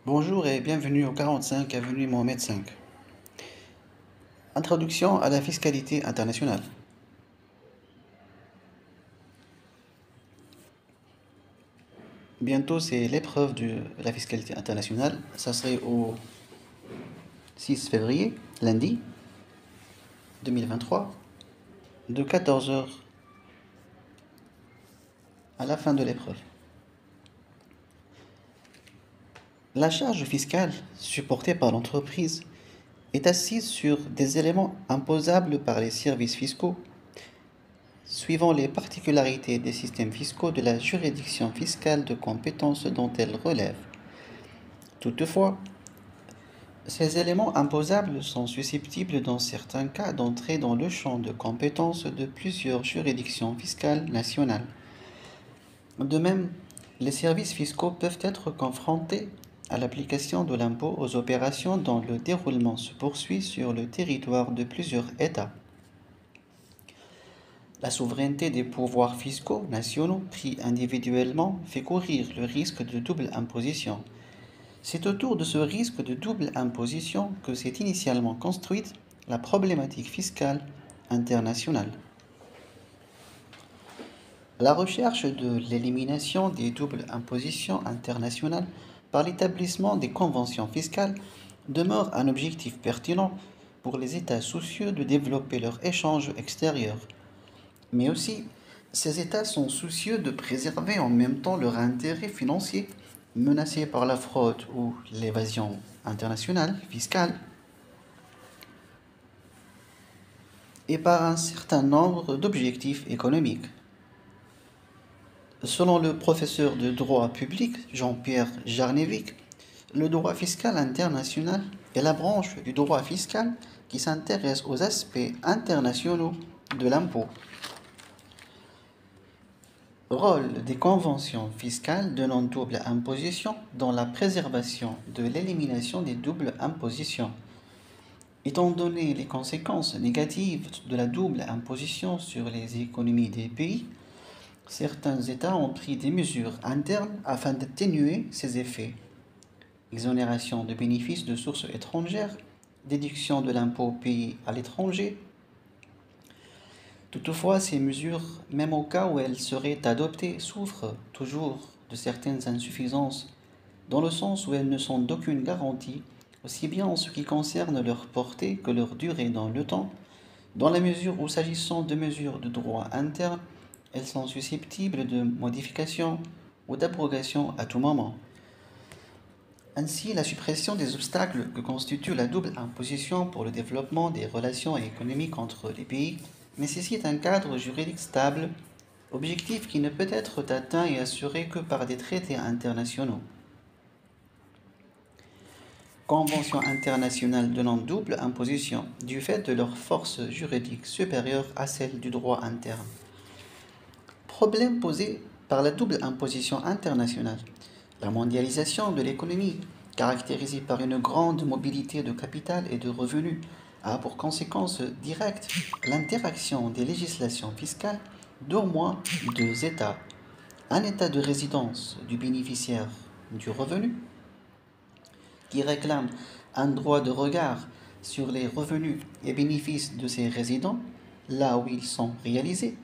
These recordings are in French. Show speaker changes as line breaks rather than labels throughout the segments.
Bonjour et bienvenue au 45 avenue Mohamed V. Introduction à la fiscalité internationale. Bientôt, c'est l'épreuve de la fiscalité internationale. Ça serait au 6 février, lundi 2023, de 14 heures à la fin de l'épreuve. La charge fiscale supportée par l'entreprise est assise sur des éléments imposables par les services fiscaux, suivant les particularités des systèmes fiscaux de la juridiction fiscale de compétence dont elle relève. Toutefois, ces éléments imposables sont susceptibles dans certains cas d'entrer dans le champ de compétence de plusieurs juridictions fiscales nationales. De même, les services fiscaux peuvent être confrontés à l'application de l'impôt aux opérations dont le déroulement se poursuit sur le territoire de plusieurs États. La souveraineté des pouvoirs fiscaux nationaux pris individuellement fait courir le risque de double imposition. C'est autour de ce risque de double imposition que s'est initialement construite la problématique fiscale internationale. La recherche de l'élimination des doubles impositions internationales par l'établissement des conventions fiscales demeure un objectif pertinent pour les États soucieux de développer leurs échanges extérieurs. Mais aussi, ces États sont soucieux de préserver en même temps leur intérêt financier menacé par la fraude ou l'évasion internationale fiscale et par un certain nombre d'objectifs économiques. Selon le professeur de droit public Jean-Pierre Jarnevic, le droit fiscal international est la branche du droit fiscal qui s'intéresse aux aspects internationaux de l'impôt. Rôle des conventions fiscales de non-double imposition dans la préservation de l'élimination des doubles impositions. Étant donné les conséquences négatives de la double imposition sur les économies des pays, certains États ont pris des mesures internes afin d'atténuer ces effets. Exonération de bénéfices de sources étrangères, déduction de l'impôt payé à l'étranger. Toutefois, ces mesures, même au cas où elles seraient adoptées, souffrent toujours de certaines insuffisances, dans le sens où elles ne sont d'aucune garantie, aussi bien en ce qui concerne leur portée que leur durée dans le temps, dans la mesure où, s'agissant de mesures de droit interne, elles sont susceptibles de modification ou d'abrogation à tout moment. Ainsi, la suppression des obstacles que constitue la double imposition pour le développement des relations économiques entre les pays nécessite un cadre juridique stable, objectif qui ne peut être atteint et assuré que par des traités internationaux. Convention internationale de non-double imposition, du fait de leur force juridique supérieure à celle du droit interne. Problème posé par la double imposition internationale. La mondialisation de l'économie, caractérisée par une grande mobilité de capital et de revenus, a pour conséquence directe l'interaction des législations fiscales d'au moins deux États. Un État de résidence du bénéficiaire du revenu, qui réclame un droit de regard sur les revenus et bénéfices de ses résidents, là où ils sont réalisés,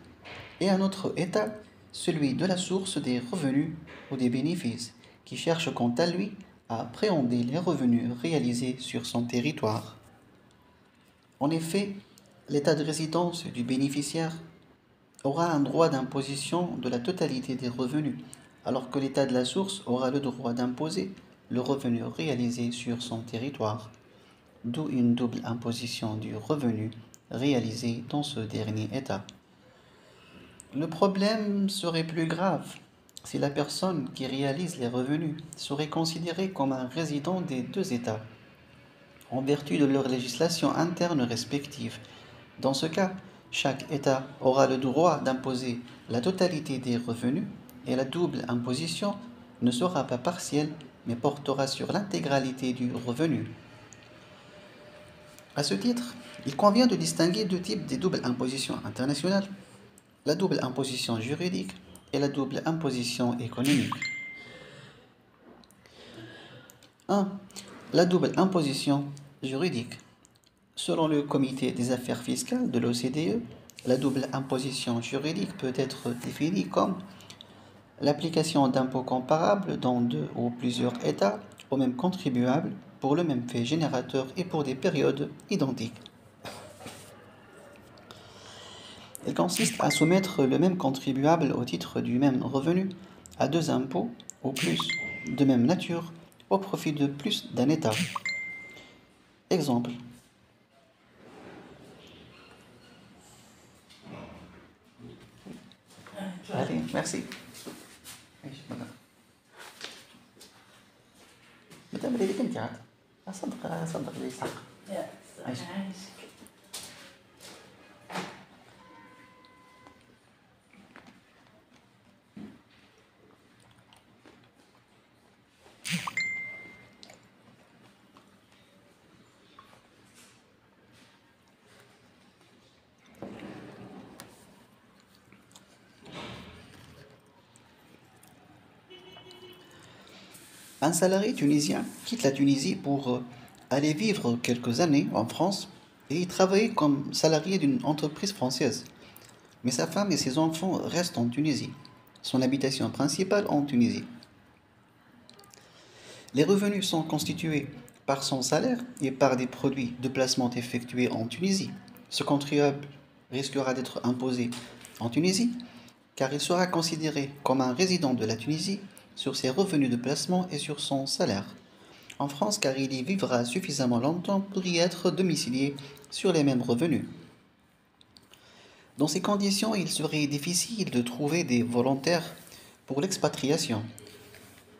et un autre État, celui de la source des revenus ou des bénéfices, qui cherche quant à lui à appréhender les revenus réalisés sur son territoire. En effet, l'État de résidence du bénéficiaire aura un droit d'imposition de la totalité des revenus, alors que l'État de la source aura le droit d'imposer le revenu réalisé sur son territoire, d'où une double imposition du revenu réalisé dans ce dernier État. Le problème serait plus grave si la personne qui réalise les revenus serait considérée comme un résident des deux États, en vertu de leur législation interne respective. Dans ce cas, chaque État aura le droit d'imposer la totalité des revenus et la double imposition ne sera pas partielle mais portera sur l'intégralité du revenu. À ce titre, il convient de distinguer deux types de double imposition internationale, la double imposition juridique et la double imposition économique. 1. La double imposition juridique. Selon le Comité des affaires fiscales de l'OCDE, la double imposition juridique peut être définie comme l'application d'impôts comparables dans deux ou plusieurs États au même contribuable pour le même fait générateur et pour des périodes identiques. Elle consiste à soumettre le même contribuable au titre du même revenu à deux impôts ou plus de même nature au profit de plus d'un État. Exemple. Allez, merci. مدام اللي كنت عاد صدق لي صح. Un salarié tunisien quitte la Tunisie pour aller vivre quelques années en France et y travailler comme salarié d'une entreprise française. Mais sa femme et ses enfants restent en Tunisie, son habitation principale en Tunisie. Les revenus sont constitués par son salaire et par des produits de placement effectués en Tunisie. Ce contribuable risquera d'être imposé en Tunisie car il sera considéré comme un résident de la Tunisie sur ses revenus de placement et sur son salaire. En France car il y vivra suffisamment longtemps pour y être domicilié sur les mêmes revenus. Dans ces conditions, il serait difficile de trouver des volontaires pour l'expatriation.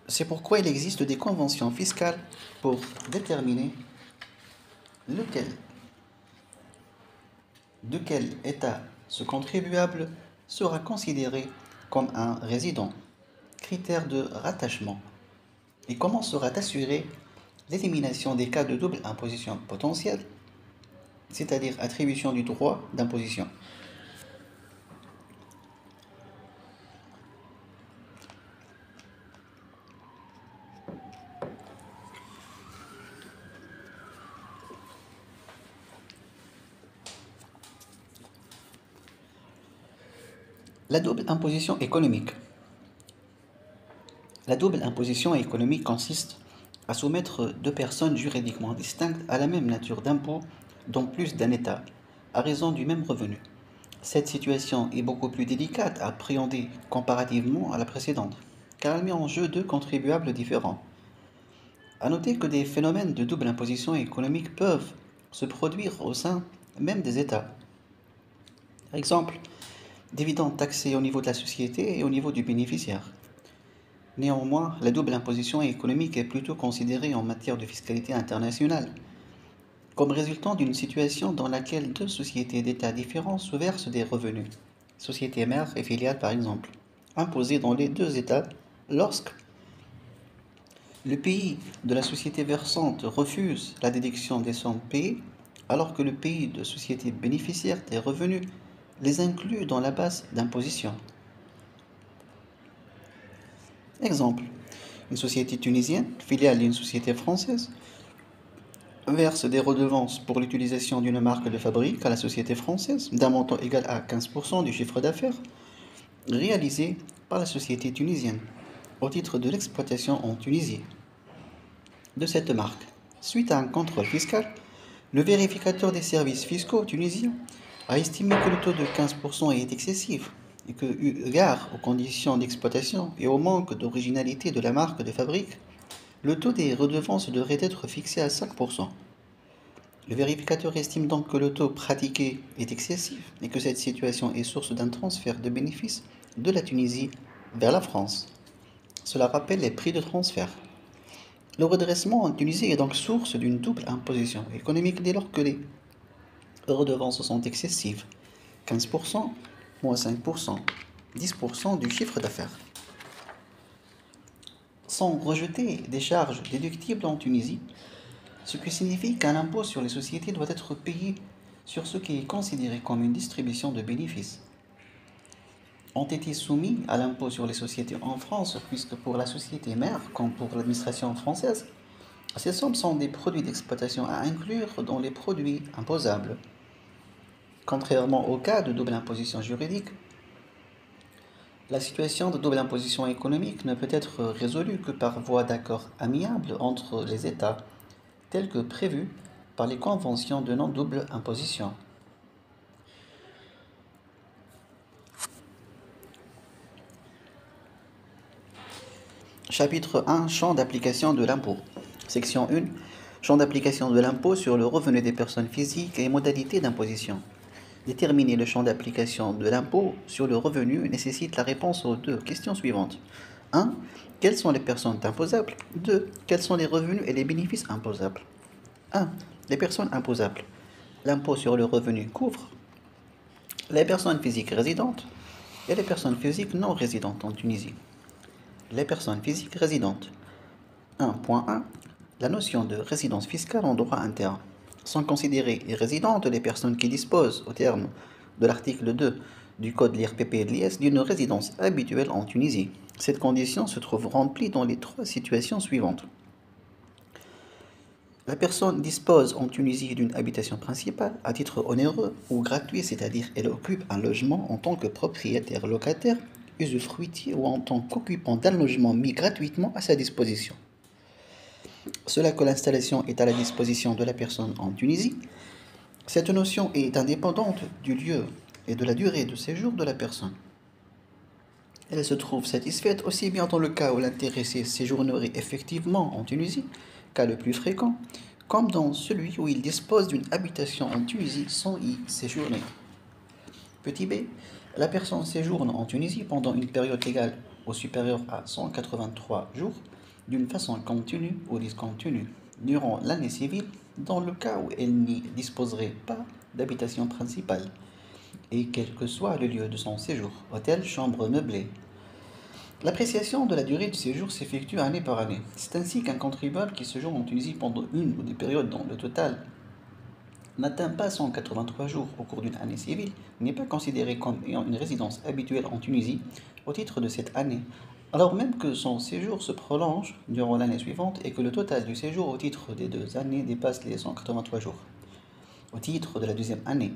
C'est pourquoi il existe des conventions fiscales pour déterminer de quel État ce contribuable sera considéré comme un résident. Critères de rattachement. Et comment sera assurée l'élimination des cas de double imposition potentielle, c'est-à-dire attribution du droit d'imposition. La double imposition économique. La double imposition économique consiste à soumettre deux personnes juridiquement distinctes à la même nature d'impôt dans plus d'un État, à raison du même revenu. Cette situation est beaucoup plus délicate à appréhender comparativement à la précédente, car elle met en jeu deux contribuables différents. À noter que des phénomènes de double imposition économique peuvent se produire au sein même des États. Par exemple, dividendes taxés au niveau de la société et au niveau du bénéficiaire. Néanmoins, la double imposition économique est plutôt considérée en matière de fiscalité internationale, comme résultant d'une situation dans laquelle deux sociétés d'États différents se versent des revenus, société mère et filiale par exemple, imposés dans les deux États lorsque le pays de la société versante refuse la déduction des sommes payées, alors que le pays de société bénéficiaire des revenus les inclut dans la base d'imposition. Exemple, une société tunisienne, filiale d'une société française, verse des redevances pour l'utilisation d'une marque de fabrique à la société française d'un montant égal à 15% du chiffre d'affaires réalisé par la société tunisienne au titre de l'exploitation en Tunisie de cette marque. Suite à un contrôle fiscal, le vérificateur des services fiscaux tunisiens a estimé que le taux de 15% est excessif et que, eu égard aux conditions d'exploitation et au manque d'originalité de la marque de fabrique, le taux des redevances devrait être fixé à 5%. Le vérificateur estime donc que le taux pratiqué est excessif et que cette situation est source d'un transfert de bénéfices de la Tunisie vers la France. Cela rappelle les prix de transfert. Le redressement en Tunisie est donc source d'une double imposition économique dès lors que les redevances sont excessives. 15%, moins 5%, 10% du chiffre d'affaires. Sont rejetées des charges déductibles en Tunisie, ce qui signifie qu'un impôt sur les sociétés doit être payé sur ce qui est considéré comme une distribution de bénéfices. Ont été soumis à l'impôt sur les sociétés en France, puisque pour la société mère, comme pour l'administration française, Ces sommes sont des produits d'exploitation à inclure dans les produits imposables. Contrairement au cas de double imposition juridique, la situation de double imposition économique ne peut être résolue que par voie d'accord amiable entre les États, tel que prévu par les conventions de non-double imposition. Chapitre 1. Champ d'application de l'impôt. Section 1. Champ d'application de l'impôt sur le revenu des personnes physiques et modalités d'imposition. Déterminer le champ d'application de l'impôt sur le revenu nécessite la réponse aux deux questions suivantes. 1. Quelles sont les personnes imposables? 2. Quels sont les revenus et les bénéfices imposables? 1. Les personnes imposables. L'impôt sur le revenu couvre les personnes physiques résidentes et les personnes physiques non résidentes en Tunisie. Les personnes physiques résidentes. 1.1. La notion de résidence fiscale en droit interne. Sont considérées résidentes les personnes qui disposent, au terme de l'article 2 du Code de l'IRPP et de l'IS, d'une résidence habituelle en Tunisie. Cette condition se trouve remplie dans les trois situations suivantes. La personne dispose en Tunisie d'une habitation principale à titre onéreux ou gratuit, c'est-à-dire elle occupe un logement en tant que propriétaire locataire, usufruitier ou en tant qu'occupant d'un logement mis gratuitement à sa disposition. Cela que l'installation est à la disposition de la personne en Tunisie. Cette notion est indépendante du lieu et de la durée de séjour de la personne. Elle se trouve satisfaite aussi bien dans le cas où l'intéressé séjournerait effectivement en Tunisie, cas le plus fréquent, comme dans celui où il dispose d'une habitation en Tunisie sans y séjourner. Petit b. La personne séjourne en Tunisie pendant une période égale ou supérieure à 183 jours, d'une façon continue ou discontinue, durant l'année civile, dans le cas où elle n'y disposerait pas d'habitation principale, et quel que soit le lieu de son séjour, hôtel, chambre meublée. L'appréciation de la durée du séjour s'effectue année par année. C'est ainsi qu'un contribuable qui séjourne en Tunisie pendant une ou des périodes dont le total n'atteint pas 183 jours au cours d'une année civile n'est pas considéré comme ayant une résidence habituelle en Tunisie au titre de cette année, alors même que son séjour se prolonge durant l'année suivante et que le total du séjour au titre des 2 années dépasse les 183 jours. Au titre de la deuxième année,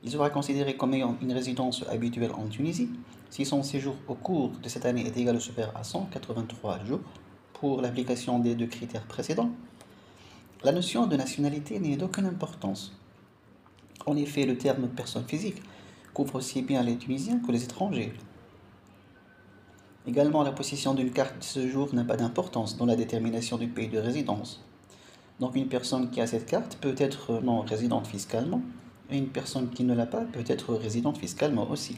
il sera considéré comme ayant une résidence habituelle en Tunisie si son séjour au cours de cette année est égal ou supérieur à 183 jours. Pour l'application des deux critères précédents, la notion de nationalité n'est d'aucune importance. En effet, le terme personne physique couvre aussi bien les Tunisiens que les étrangers. Également, la possession d'une carte de séjour n'a pas d'importance dans la détermination du pays de résidence. Donc une personne qui a cette carte peut être non résidente fiscalement, et une personne qui ne l'a pas peut être résidente fiscalement aussi.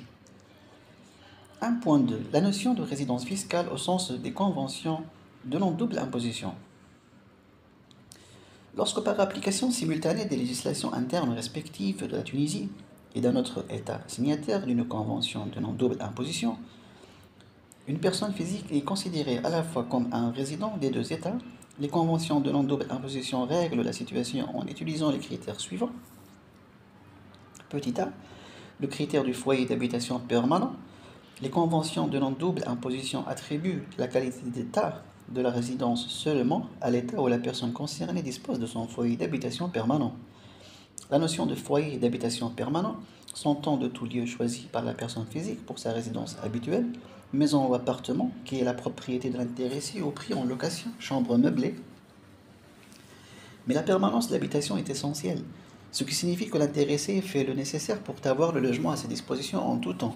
1.2. La notion de résidence fiscale au sens des conventions de non-double imposition. Lorsque par application simultanée des législations internes respectives de la Tunisie et d'un autre État signataire d'une convention de non-double imposition, une personne physique est considérée à la fois comme un résident des deux États, les conventions de non-double imposition règlent la situation en utilisant les critères suivants. Petit a, le critère du foyer d'habitation permanent. Les conventions de non-double imposition attribuent la qualité d'État de la résidence seulement à l'État où la personne concernée dispose de son foyer d'habitation permanent. La notion de foyer d'habitation permanent s'entend de tout lieu choisi par la personne physique pour sa résidence habituelle, maison ou appartement qui est la propriété de l'intéressé ou pris en location, chambre meublée. Mais la permanence de l'habitation est essentielle, ce qui signifie que l'intéressé fait le nécessaire pour avoir le logement à sa disposition en tout temps,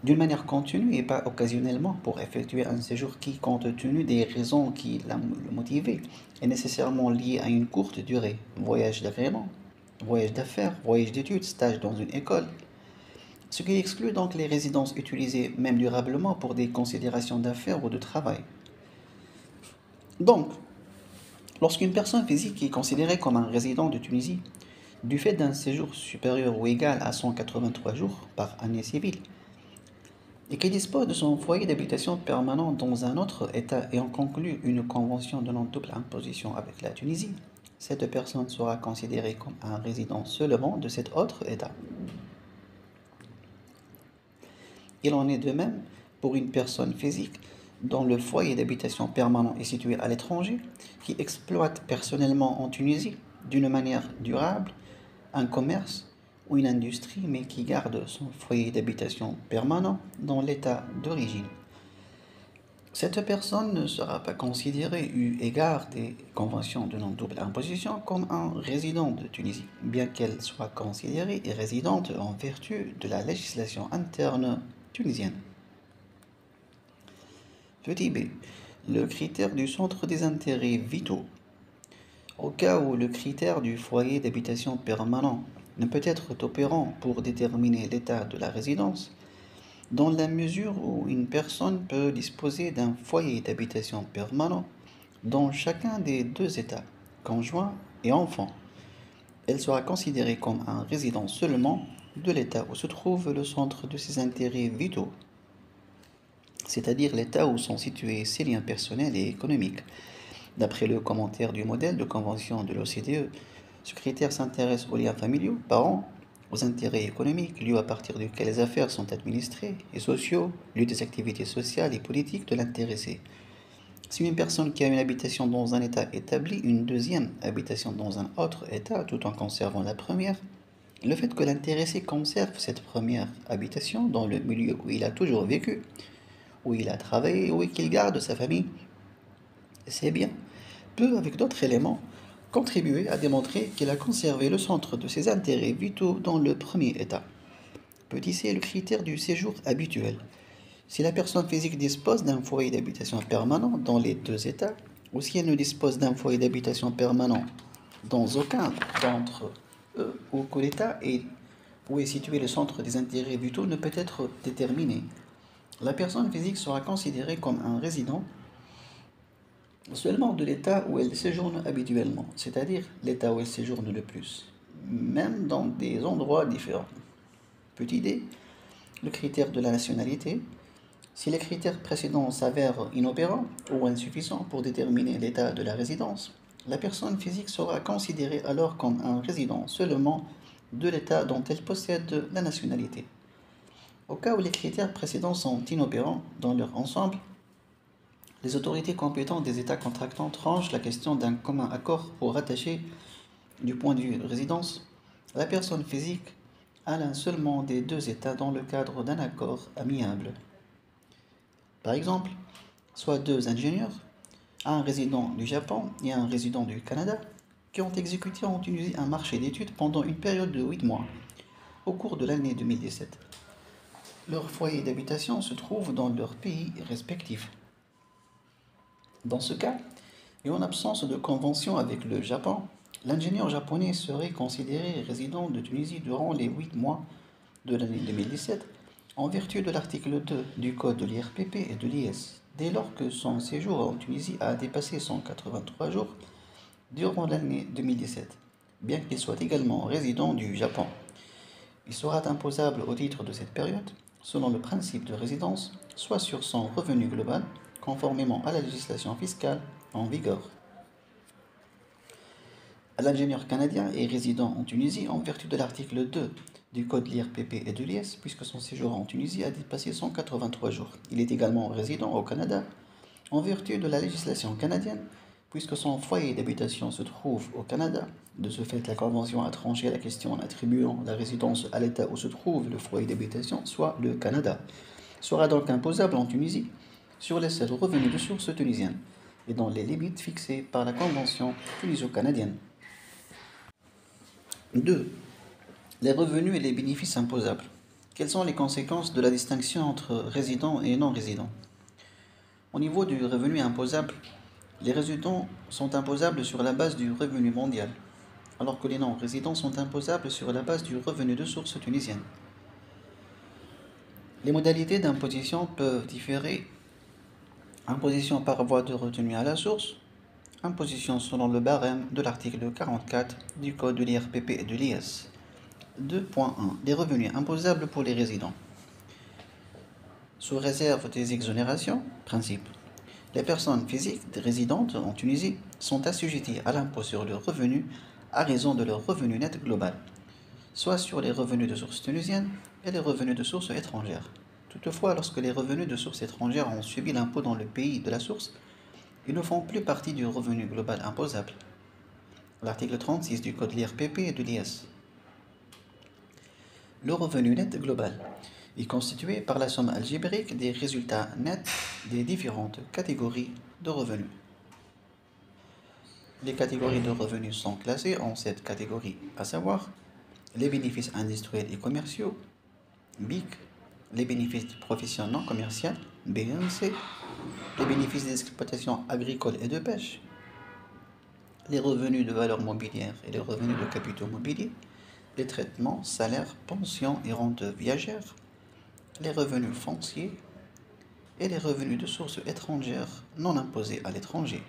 d'une manière continue et pas occasionnellement pour effectuer un séjour qui, compte tenu des raisons qui l'ont motivé, est nécessairement lié à une courte durée, voyage d'agrément, voyage d'affaires, voyage d'études, stage dans une école, ce qui exclut donc les résidences utilisées même durablement pour des considérations d'affaires ou de travail. Donc, lorsqu'une personne physique est considérée comme un résident de Tunisie, du fait d'un séjour supérieur ou égal à 183 jours par année civile, et qui dispose de son foyer d'habitation permanent dans un autre État ayant conclu une convention de non-double imposition avec la Tunisie, cette personne sera considérée comme un résident seulement de cet autre État. Il en est de même pour une personne physique dont le foyer d'habitation permanent est situé à l'étranger, qui exploite personnellement en Tunisie d'une manière durable un commerce ou une industrie, mais qui garde son foyer d'habitation permanent dans l'état d'origine. Cette personne ne sera pas considérée, eu égard des conventions de non-double imposition, comme un résident de Tunisie, bien qu'elle soit considérée résidente en vertu de la législation interne tunisienne. Petit b. Le critère du centre des intérêts vitaux. Au cas où le critère du foyer d'habitation permanent ne peut être opérant pour déterminer l'état de la résidence, dans la mesure où une personne peut disposer d'un foyer d'habitation permanent dans chacun des deux états, conjoint et enfant, elle sera considérée comme un résident seulement de l'état où se trouve le centre de ses intérêts vitaux, c'est-à-dire l'état où sont situés ses liens personnels et économiques. D'après le commentaire du modèle de convention de l'OCDE, ce critère s'intéresse aux liens familiaux, parents, aux intérêts économiques, lieux à partir duquel les affaires sont administrées, et sociaux, lieux des activités sociales et politiques de l'intéressé. Si une personne qui a une habitation dans un État établit une deuxième habitation dans un autre État tout en conservant la première, le fait que l'intéressé conserve cette première habitation dans le milieu où il a toujours vécu, où il a travaillé, où qu'il garde sa famille, c'est bien, peut, avec d'autres éléments, contribuer à démontrer qu'il a conservé le centre de ses intérêts vitaux dans le premier état. Petit c, le critère du séjour habituel. Si la personne physique dispose d'un foyer d'habitation permanent dans les deux états, ou si elle ne dispose d'un foyer d'habitation permanent dans aucun d'entre eux, ou que l'état où est situé le centre des intérêts vitaux ne peut être déterminé, la personne physique sera considérée comme un résident seulement de l'état où elle séjourne habituellement, c'est-à-dire l'état où elle séjourne le plus, même dans des endroits différents. Petit d, le critère de la nationalité. Si les critères précédents s'avèrent inopérants ou insuffisants pour déterminer l'état de la résidence, la personne physique sera considérée alors comme un résident seulement de l'état dont elle possède la nationalité. Au cas où les critères précédents sont inopérants dans leur ensemble, les autorités compétentes des États contractants tranchent la question d'un commun accord pour rattacher, du point de vue résidence, la personne physique à l'un seulement des deux États dans le cadre d'un accord amiable. Par exemple, soit deux ingénieurs, un résident du Japon et un résident du Canada, qui ont exécuté en Tunisie un marché d'études pendant une période de 8 mois, au cours de l'année 2017. Leur foyer d'habitation se trouve dans leur pays respectif. Dans ce cas, et en absence de convention avec le Japon, l'ingénieur japonais serait considéré résident de Tunisie durant les 8 mois de l'année 2017 en vertu de l'article 2 du Code de l'IRPP et de l'IS, dès lors que son séjour en Tunisie a dépassé 183 jours durant l'année 2017, bien qu'il soit également résident du Japon. Il sera imposable au titre de cette période, selon le principe de résidence, soit sur son revenu global, conformément à la législation fiscale en vigueur. L'ingénieur canadien est résident en Tunisie en vertu de l'article 2 du Code de l'IRPP et de l'IS, puisque son séjour en Tunisie a dépassé 183 jours. Il est également résident au Canada en vertu de la législation canadienne, puisque son foyer d'habitation se trouve au Canada. De ce fait, la Convention a tranché la question en attribuant la résidence à l'État où se trouve le foyer d'habitation, soit le Canada. Sera donc imposable en Tunisie sur les seuls revenus de source tunisienne et dans les limites fixées par la Convention tuniso-canadienne. 2. Les revenus et les bénéfices imposables. Quelles sont les conséquences de la distinction entre résidents et non-résidents? Au niveau du revenu imposable, les résidents sont imposables sur la base du revenu mondial, alors que les non-résidents sont imposables sur la base du revenu de source tunisienne. Les modalités d'imposition peuvent différer. Imposition par voie de retenue à la source, imposition selon le barème de l'article 44 du Code de l'IRPP et de l'IS. 2.1. Les revenus imposables pour les résidents. Sous réserve des exonérations, principe. Les personnes physiques résidentes en Tunisie sont assujetties à l'impôt sur le revenu à raison de leur revenu net global, soit sur les revenus de source tunisienne et les revenus de source étrangère. Toutefois, lorsque les revenus de source étrangère ont subi l'impôt dans le pays de la source, ils ne font plus partie du revenu global imposable. L'article 36 du Code l'IRPP et de l'IS. Le revenu net global est constitué par la somme algébrique des résultats nets des différentes catégories de revenus. Les catégories de revenus sont classées en 7 catégories, à savoir les bénéfices industriels et commerciaux, BIC, les bénéfices de professions non commerciales, BNC, les bénéfices des exploitations agricoles et de pêche, les revenus de valeur mobilière et les revenus de capitaux mobiliers, les traitements, salaires, pensions et rentes viagères, les revenus fonciers et les revenus de sources étrangères non imposés à l'étranger.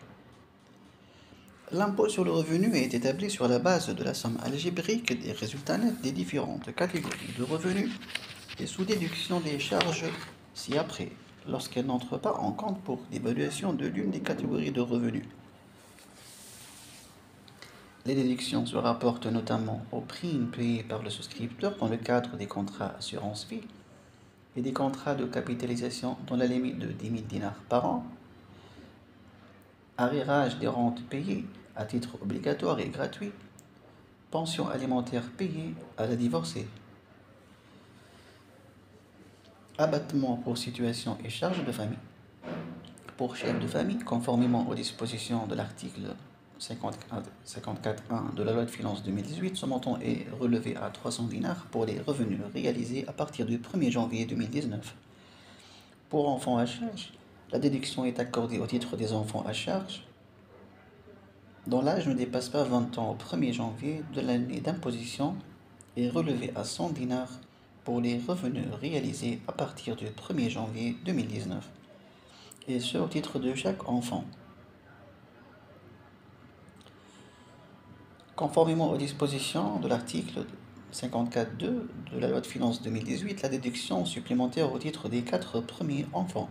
L'impôt sur le revenu est établi sur la base de la somme algébrique des résultats nets des différentes catégories de revenus et sous déduction des charges ci-après, lorsqu'elles n'entrent pas en compte pour l'évaluation de l'une des catégories de revenus. Les déductions se rapportent notamment aux primes payées par le souscripteur dans le cadre des contrats assurance-vie et des contrats de capitalisation dans la limite de 10 000 dinars par an, arrérage des rentes payées à titre obligatoire et gratuit, pension alimentaire payée à la divorcée, abattement pour situation et charges de famille. Pour chef de famille, conformément aux dispositions de l'article 54.1 de la loi de finances 2018, ce montant est relevé à 300 dinars pour les revenus réalisés à partir du 1er janvier 2019. Pour enfants à charge, la déduction est accordée au titre des enfants à charge dont l'âge ne dépasse pas 20 ans au 1er janvier de l'année d'imposition et relevé à 100 dinars pour les revenus réalisés à partir du 1er janvier 2019, et ce au titre de chaque enfant. Conformément aux dispositions de l'article 54.2 de la loi de finances 2018, la déduction supplémentaire au titre des 4 premiers enfants.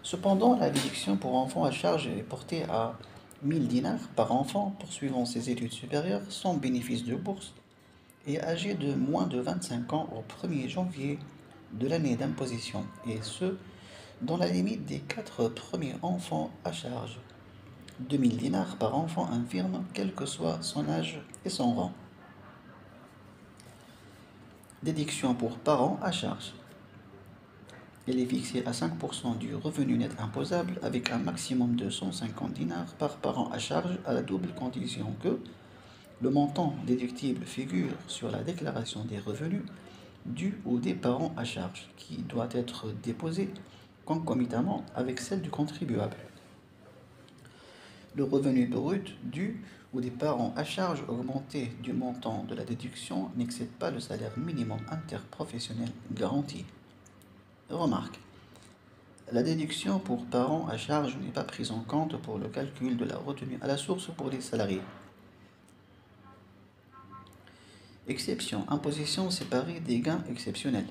Cependant, la déduction pour enfants à charge est portée à 1000 dinars par enfant poursuivant ses études supérieures sans bénéfice de bourse et âgé de moins de 25 ans au 1er janvier de l'année d'imposition, et ce, dans la limite des 4 premiers enfants à charge. 2000 dinars par enfant infirme, quel que soit son âge et son rang. Déduction pour parents à charge. Elle est fixée à 5% du revenu net imposable avec un maximum de 150 dinars par parent à charge à la double condition que le montant déductible figure sur la déclaration des revenus dus ou des parents à charge qui doit être déposée concomitamment avec celle du contribuable. Le revenu brut dû ou des parents à charge augmenté du montant de la déduction n'excède pas le salaire minimum interprofessionnel garanti. Remarque. La déduction pour parents à charge n'est pas prise en compte pour le calcul de la retenue à la source pour les salariés. Exception. Imposition séparée des gains exceptionnels.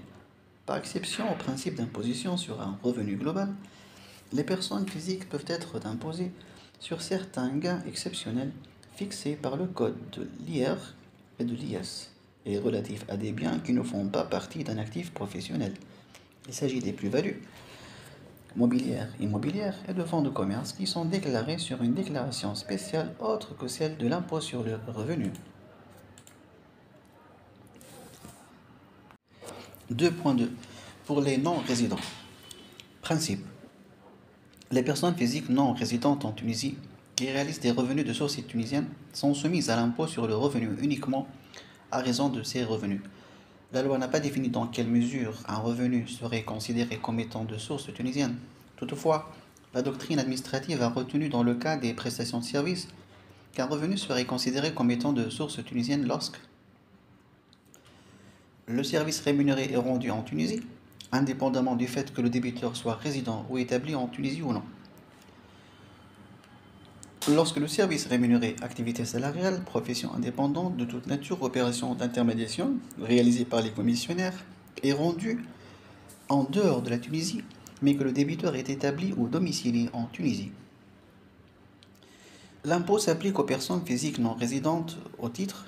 Par exception au principe d'imposition sur un revenu global, les personnes physiques peuvent être imposées sur certains gains exceptionnels fixés par le code de l'IR et de l'IS et relatifs à des biens qui ne font pas partie d'un actif professionnel. Il s'agit des plus-values mobilières, immobilières et de fonds de commerce qui sont déclarés sur une déclaration spéciale autre que celle de l'impôt sur le revenu. 2.2. Pour les non-résidents. Principe. Les personnes physiques non résidentes en Tunisie qui réalisent des revenus de source tunisienne sont soumises à l'impôt sur le revenu uniquement à raison de ces revenus. La loi n'a pas défini dans quelle mesure un revenu serait considéré comme étant de source tunisienne. Toutefois, la doctrine administrative a retenu dans le cas des prestations de services qu'un revenu serait considéré comme étant de source tunisienne lorsque le service rémunéré est rendu en Tunisie, indépendamment du fait que le débiteur soit résident ou établi en Tunisie ou non. Lorsque le service rémunéré, activité salariale, profession indépendante de toute nature, opération d'intermédiation, réalisée par les commissionnaires, est rendu en dehors de la Tunisie, mais que le débiteur est établi ou domicilié en Tunisie. L'impôt s'applique aux personnes physiques non résidentes au titre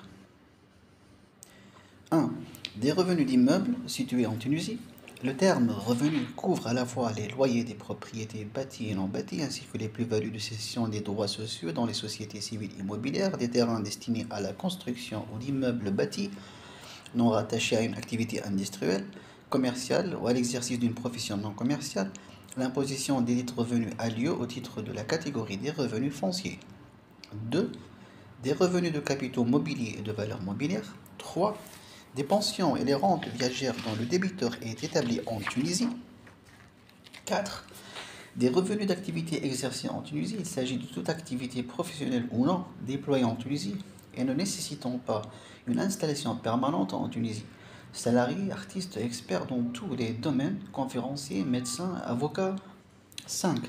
1. Des revenus d'immeubles situés en Tunisie, Le terme revenu couvre à la fois les loyers des propriétés bâties et non bâties, ainsi que les plus-values de cession des droits sociaux dans les sociétés civiles immobilières, des terrains destinés à la construction ou d'immeubles bâtis non rattachés à une activité industrielle, commerciale ou à l'exercice d'une profession non commerciale. L'imposition des dits revenus a lieu au titre de la catégorie des revenus fonciers. 2. Des revenus de capitaux mobiliers et de valeurs mobilières. 3. Des pensions et les rentes viagères dont le débiteur est établi en Tunisie. 4. Des revenus d'activité exercée en Tunisie. Il s'agit de toute activité professionnelle ou non déployée en Tunisie et ne nécessitant pas une installation permanente en Tunisie. Salariés, artistes, experts dans tous les domaines, conférenciers, médecins, avocats. 5.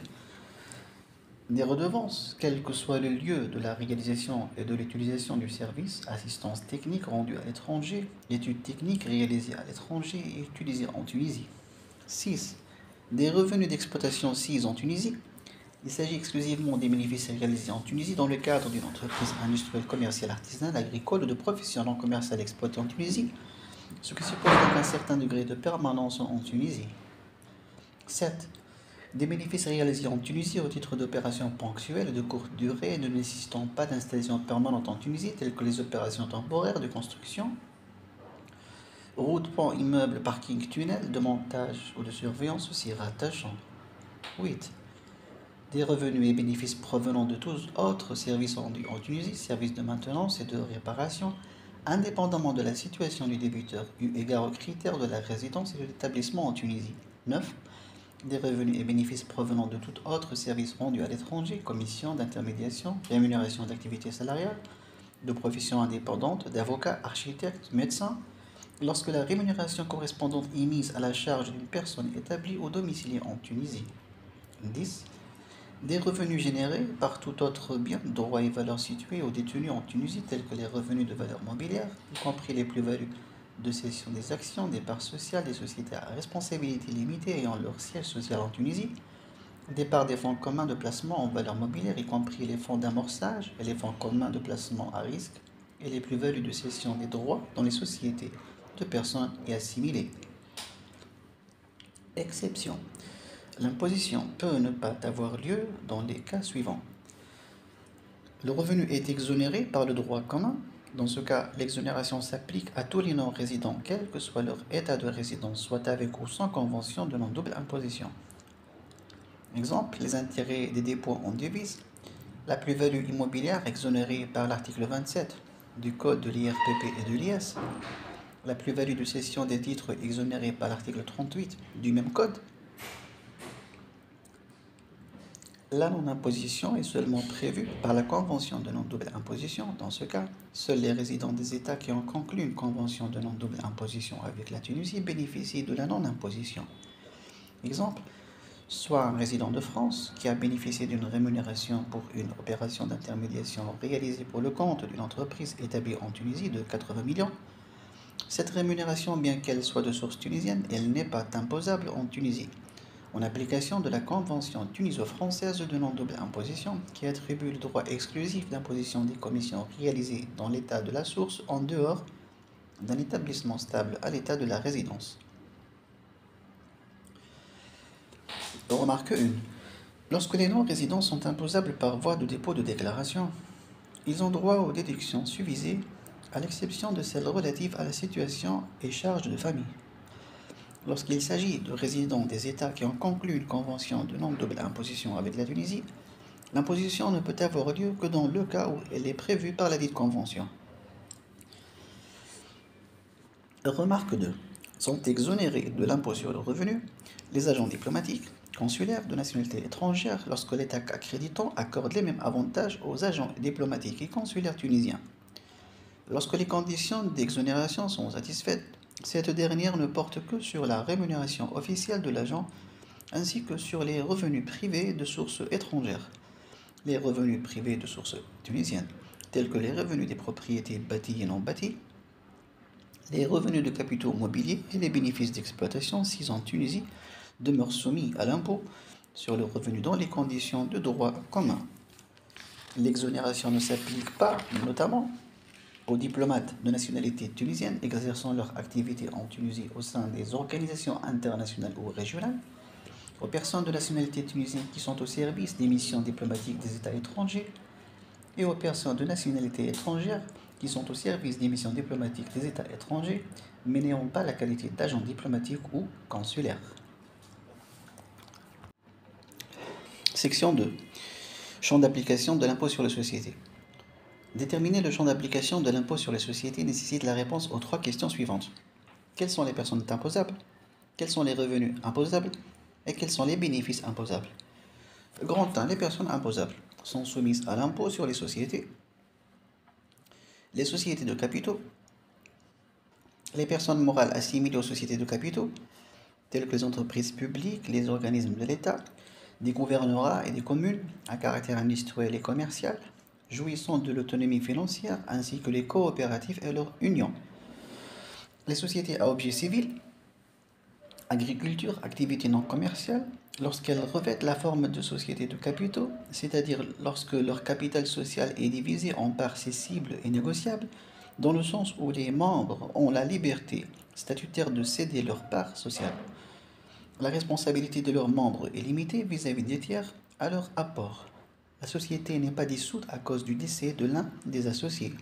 Des redevances, quel que soit le lieu de la réalisation et de l'utilisation du service, assistance technique rendue à l'étranger, études techniques réalisées à l'étranger et utilisées en Tunisie. 6. Des revenus d'exploitation SIS en Tunisie. Il s'agit exclusivement des bénéfices réalisés en Tunisie dans le cadre d'une entreprise industrielle, commerciale, artisanale, agricole ou de profession non commerciale exploitée en Tunisie, ce qui suppose donc un certain degré de permanence en Tunisie. 7. Des bénéfices réalisés en Tunisie au titre d'opérations ponctuelles de courte durée ne nécessitant pas d'installation permanente en Tunisie, telles que les opérations temporaires de construction, routes, ponts, immeubles, parkings, tunnels, de montage ou de surveillance aussi rattachants. 8. Des revenus et bénéfices provenant de tous autres services rendus en Tunisie, services de maintenance et de réparation, indépendamment de la situation du débiteur, eu égard aux critères de la résidence et de l'établissement en Tunisie. 9. Des revenus et bénéfices provenant de tout autre service rendu à l'étranger, commission d'intermédiation, rémunération d'activité salariale, de profession indépendante, d'avocat, architecte, médecin, lorsque la rémunération correspondante est mise à la charge d'une personne établie ou domiciliée en Tunisie. 10. Des revenus générés par tout autre bien, droits et valeurs situés ou détenus en Tunisie, tels que les revenus de valeur mobilière, y compris les plus-values de cession des actions, des parts sociales des sociétés à responsabilité limitée ayant leur siège social en Tunisie, des parts des fonds communs de placement en valeur mobilière, y compris les fonds d'amorçage et les fonds communs de placement à risque, et les plus-values de cession des droits dans les sociétés de personnes et assimilées. Exception. L'imposition peut ne pas avoir lieu dans les cas suivants. Le revenu est exonéré par le droit commun. Dans ce cas, l'exonération s'applique à tous les non-résidents, quel que soit leur état de résidence, soit avec ou sans convention de non-double imposition. Exemple, les intérêts des dépôts en devises, la plus-value immobilière exonérée par l'article 27 du Code de l'IRPP et de l'IS, la plus-value de cession des titres exonérée par l'article 38 du même Code. La non-imposition est seulement prévue par la convention de non-double imposition. Dans ce cas, seuls les résidents des États qui ont conclu une convention de non-double imposition avec la Tunisie bénéficient de la non-imposition. Exemple, soit un résident de France qui a bénéficié d'une rémunération pour une opération d'intermédiation réalisée pour le compte d'une entreprise établie en Tunisie de 80 millions. Cette rémunération, bien qu'elle soit de source tunisienne, elle n'est pas imposable en Tunisie, en application de la Convention tuniso-française de non-double imposition, qui attribue le droit exclusif d'imposition des commissions réalisées dans l'état de la source en dehors d'un établissement stable à l'état de la résidence. Remarque 1. Lorsque les non-résidents sont imposables par voie de dépôt de déclaration, ils ont droit aux déductions suivisées, à l'exception de celles relatives à la situation et charges de famille. Lorsqu'il s'agit de résidents des États qui ont conclu une convention de non-double imposition avec la Tunisie, l'imposition ne peut avoir lieu que dans le cas où elle est prévue par la dite convention. Remarque 2. Sont exonérés de l'impôt sur le revenu les agents diplomatiques, consulaires de nationalité étrangère lorsque l'État accréditant accorde les mêmes avantages aux agents diplomatiques et consulaires tunisiens. Lorsque les conditions d'exonération sont satisfaites, cette dernière ne porte que sur la rémunération officielle de l'agent ainsi que sur les revenus privés de sources étrangères. Les revenus privés de sources tunisiennes, tels que les revenus des propriétés bâties et non bâties, les revenus de capitaux mobiliers et les bénéfices d'exploitation SIS en Tunisie demeurent soumis à l'impôt sur le revenu dans les conditions de droit commun. L'exonération ne s'applique pas, notamment, aux diplomates de nationalité tunisienne exerçant leur activité en Tunisie au sein des organisations internationales ou régionales, aux personnes de nationalité tunisienne qui sont au service des missions diplomatiques des États étrangers et aux personnes de nationalité étrangère qui sont au service des missions diplomatiques des États étrangers mais n'ayant pas la qualité d'agent diplomatique ou consulaire. Section 2. Champ d'application de l'impôt sur les sociétés. Déterminer le champ d'application de l'impôt sur les sociétés nécessite la réponse aux 3 questions suivantes. Quelles sont les personnes imposables? Quels sont les revenus imposables? Et quels sont les bénéfices imposables? Grand 1. Les personnes imposables sont soumises à l'impôt sur les sociétés de capitaux, les personnes morales assimilées aux sociétés de capitaux, telles que les entreprises publiques, les organismes de l'État, des gouvernorats et des communes à caractère industriel et commercial, jouissant de l'autonomie financière, ainsi que les coopératives et leurs unions. Les sociétés à objet civil, agriculture, activités non commerciales, lorsqu'elles revêtent la forme de sociétés de capitaux, c'est-à-dire lorsque leur capital social est divisé en parts cessibles et négociables, dans le sens où les membres ont la liberté statutaire de céder leurs parts sociales. La responsabilité de leurs membres est limitée vis-à-vis des tiers à leur apport. La société n'est pas dissoute à cause du décès de l'un des associés.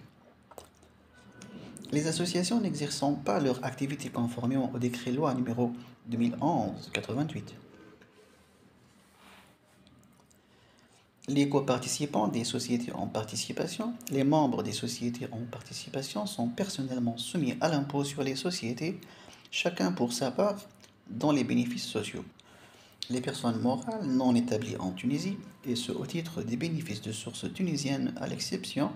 Les associations n'exerçant pas leur activité conformément au décret-loi numéro 2011-88. Les coparticipants des sociétés en participation, les membres des sociétés en participation sont personnellement soumis à l'impôt sur les sociétés, chacun pour sa part, dans les bénéfices sociaux. Les personnes morales non établies en Tunisie, et ce au titre des bénéfices de source tunisienne à l'exception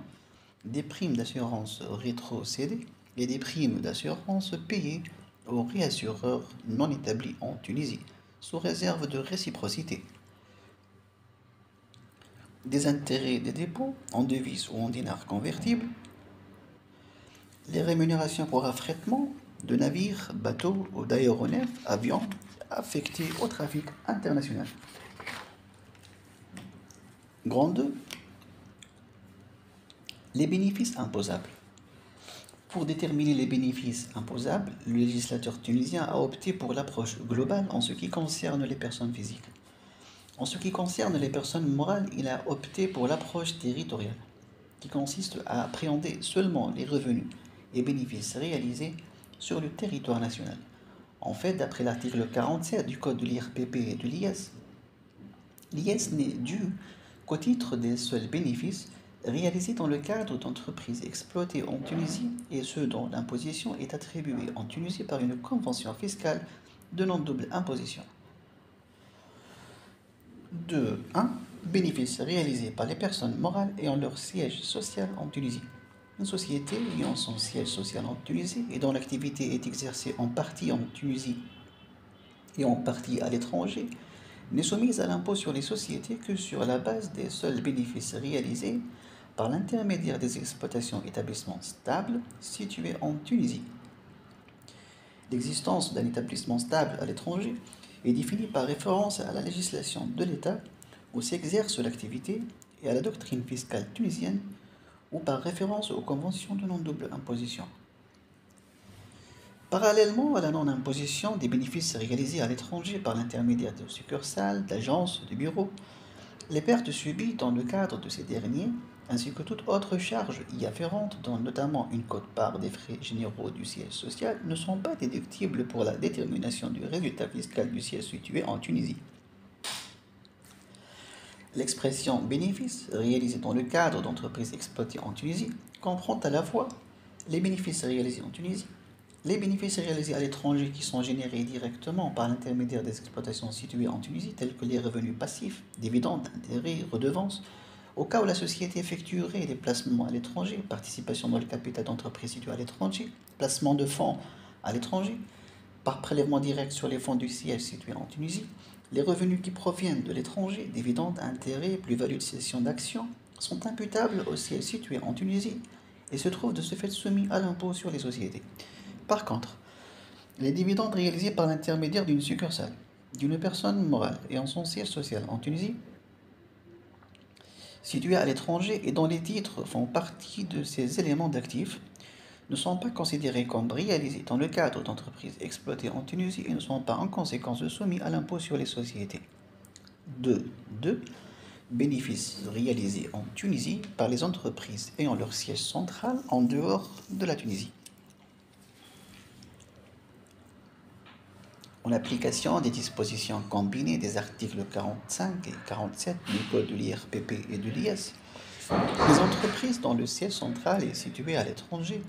des primes d'assurance rétrocédées et des primes d'assurance payées aux réassureurs non établis en Tunisie, sous réserve de réciprocité. Des intérêts des dépôts en devises ou en dinars convertibles, les rémunérations pour affrètement de navires, bateaux ou d'aéronefs, avions affectés au trafic international. Grand 2. Les bénéfices imposables. Pour déterminer les bénéfices imposables, le législateur tunisien a opté pour l'approche globale en ce qui concerne les personnes physiques. En ce qui concerne les personnes morales, il a opté pour l'approche territoriale, qui consiste à appréhender seulement les revenus et bénéfices réalisés sur le territoire national. En fait, d'après l'article 47 du Code de l'IRPP et de l'IS, l'IS n'est dû qu'au titre des seuls bénéfices réalisés dans le cadre d'entreprises exploitées en Tunisie et ceux dont l'imposition est attribuée en Tunisie par une convention fiscale de non-double imposition. 2.1. Bénéfices réalisés par les personnes morales ayant leur siège social en Tunisie. Une société ayant son siège social en Tunisie et dont l'activité est exercée en partie en Tunisie et en partie à l'étranger n'est soumise à l'impôt sur les sociétés que sur la base des seuls bénéfices réalisés par l'intermédiaire des exploitations établissements stables situés en Tunisie. L'existence d'un établissement stable à l'étranger est définie par référence à la législation de l'État où s'exerce l'activité et à la doctrine fiscale tunisienne ou par référence aux conventions de non-double imposition. Parallèlement à la non-imposition des bénéfices réalisés à l'étranger par l'intermédiaire de succursales, d'agences, de bureaux, les pertes subies dans le cadre de ces derniers, ainsi que toute autre charge y afférente, dont notamment une quote-part des frais généraux du siège social, ne sont pas déductibles pour la détermination du résultat fiscal du siège situé en Tunisie. L'expression bénéfices réalisés dans le cadre d'entreprises exploitées en Tunisie comprend à la fois les bénéfices réalisés en Tunisie, les bénéfices réalisés à l'étranger qui sont générés directement par l'intermédiaire des exploitations situées en Tunisie, tels que les revenus passifs, dividendes, intérêts, redevances, au cas où la société effectuerait des placements à l'étranger, participation dans le capital d'entreprises situées à l'étranger, placement de fonds à l'étranger, par prélèvement direct sur les fonds du siège situé en Tunisie, les revenus qui proviennent de l'étranger, dividendes, intérêts, plus-values de cession d'actions, sont imputables au siège situé en Tunisie et se trouvent de ce fait soumis à l'impôt sur les sociétés. Par contre, les dividendes réalisés par l'intermédiaire d'une succursale, d'une personne morale ayant son siège social en Tunisie, situés à l'étranger et dont les titres font partie de ces éléments d'actifs ne sont pas considérés comme réalisés dans le cadre d'entreprises exploitées en Tunisie et ne sont pas en conséquence soumis à l'impôt sur les sociétés. 2. Bénéfices réalisés en Tunisie par les entreprises ayant leur siège central en dehors de la Tunisie. En application des dispositions combinées des articles 45 et 47 du Code de l'IRPP et de l'IS, les entreprises dont le siège central est situé à l'étranger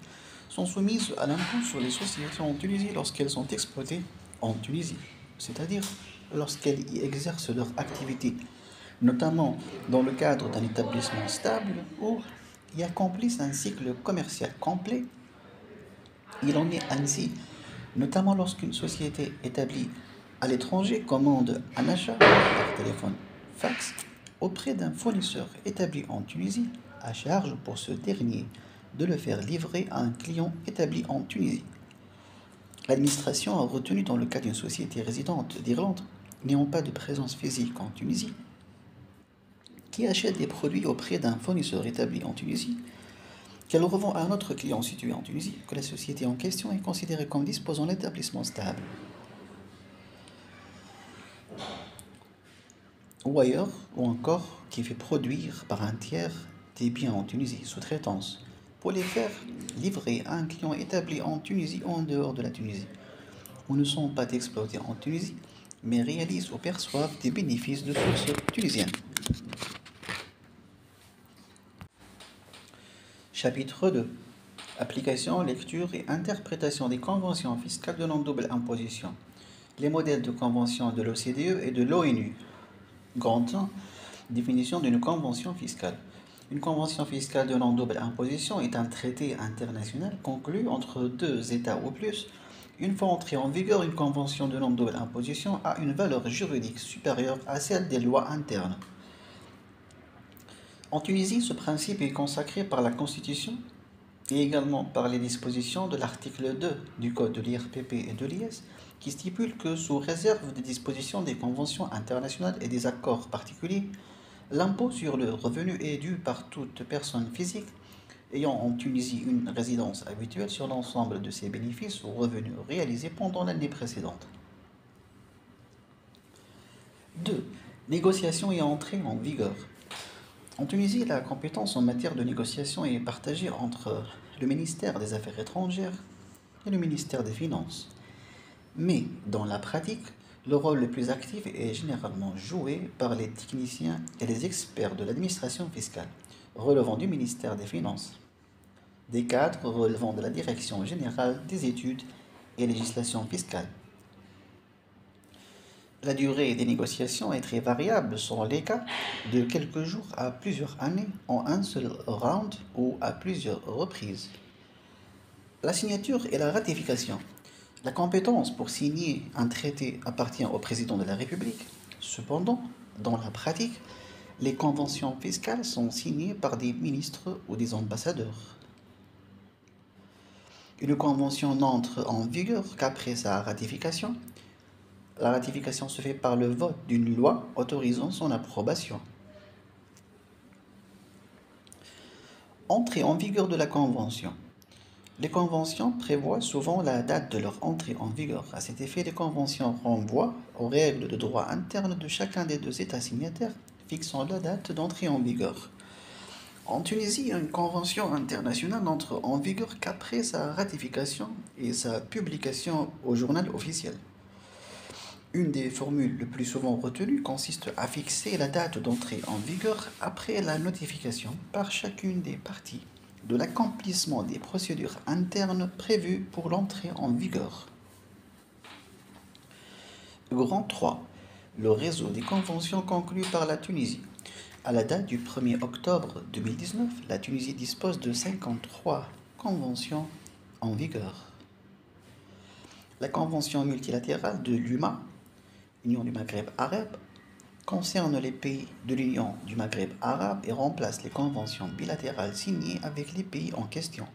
sont soumises à l'impôt sur les sociétés en Tunisie lorsqu'elles sont exploitées en Tunisie, c'est-à-dire lorsqu'elles y exercent leur activité, notamment dans le cadre d'un établissement stable ou y accomplissent un cycle commercial complet. Il en est ainsi, notamment lorsqu'une société établie à l'étranger commande un achat par téléphone fax auprès d'un fournisseur établi en Tunisie, à charge pour ce dernier de le faire livrer à un client établi en Tunisie. L'administration a retenu dans le cas d'une société résidente d'Irlande n'ayant pas de présence physique en Tunisie, qui achète des produits auprès d'un fournisseur établi en Tunisie, qu'elle revend à un autre client situé en Tunisie, que la société en question est considérée comme disposant d'un établissement stable. Ou ailleurs, ou encore qui fait produire par un tiers des biens en Tunisie, sous-traitance, pour les faire livrer à un client établi en Tunisie ou en dehors de la Tunisie, ou ne sont pas exploités en Tunisie, mais réalisent ou perçoivent des bénéfices de source tunisienne. Chapitre 2. Application, lecture et interprétation des conventions fiscales de non-double imposition. Les modèles de conventions de l'OCDE et de l'ONU. Grand 1. Définition d'une convention fiscale. Une convention fiscale de non-double imposition est un traité international conclu entre deux États ou plus. Une fois entrée en vigueur, une convention de non-double imposition a une valeur juridique supérieure à celle des lois internes. En Tunisie, ce principe est consacré par la Constitution et également par les dispositions de l'article 2 du Code de l'IRPP et de l'IS, qui stipule que, sous réserve des dispositions des conventions internationales et des accords particuliers, l'impôt sur le revenu est dû par toute personne physique ayant en Tunisie une résidence habituelle sur l'ensemble de ses bénéfices ou revenus réalisés pendant l'année précédente. 2. Négociation et entrée en vigueur. En Tunisie, la compétence en matière de négociation est partagée entre le ministère des Affaires étrangères et le ministère des Finances. Mais dans la pratique, le rôle le plus actif est généralement joué par les techniciens et les experts de l'administration fiscale, relevant du ministère des Finances, des cadres relevant de la Direction générale des études et législation fiscale. La durée des négociations est très variable selon les cas, de quelques jours à plusieurs années en un seul round ou à plusieurs reprises. La signature et la ratification. La compétence pour signer un traité appartient au président de la République. Cependant, dans la pratique, les conventions fiscales sont signées par des ministres ou des ambassadeurs. Une convention n'entre en vigueur qu'après sa ratification. La ratification se fait par le vote d'une loi autorisant son approbation. Entrée en vigueur de la convention. Les conventions prévoient souvent la date de leur entrée en vigueur. À cet effet, les conventions renvoient aux règles de droit interne de chacun des deux États signataires, fixant la date d'entrée en vigueur. En Tunisie, une convention internationale n'entre en vigueur qu'après sa ratification et sa publication au journal officiel. Une des formules le plus souvent retenues consiste à fixer la date d'entrée en vigueur après la notification par chacune des parties de l'accomplissement des procédures internes prévues pour l'entrée en vigueur. Grand 3. Le réseau des conventions conclues par la Tunisie. À la date du 1er octobre 2019, la Tunisie dispose de 53 conventions en vigueur. La convention multilatérale de l'UMA, Union du Maghreb arabe, concerne les pays de l'Union du Maghreb arabe et remplace les conventions bilatérales signées avec les pays en question.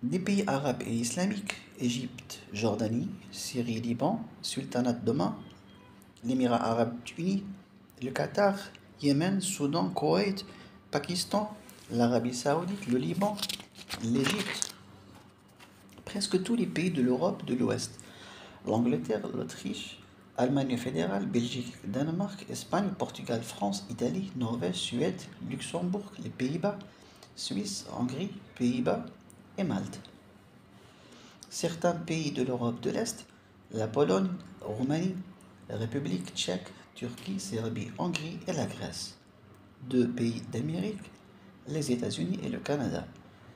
Des pays arabes et islamiques, Égypte, Jordanie, Syrie, Liban, Sultanat d'Oman, l'Émirat arabe uni, le Qatar Yémen, Soudan, Koweït, Pakistan, l'Arabie Saoudite, le Liban, l'Égypte, presque tous les pays de l'Europe de l'Ouest, l'Angleterre, l'Autriche, Allemagne fédérale, Belgique, Danemark, Espagne, Portugal, France, Italie, Norvège, Suède, Luxembourg, les Pays-Bas, Suisse, Hongrie, Pays-Bas et Malte. Certains pays de l'Europe de l'Est, la Pologne, Roumanie, la République tchèque, Turquie, Serbie, Hongrie et la Grèce. Deux pays d'Amérique, les États-Unis et le Canada.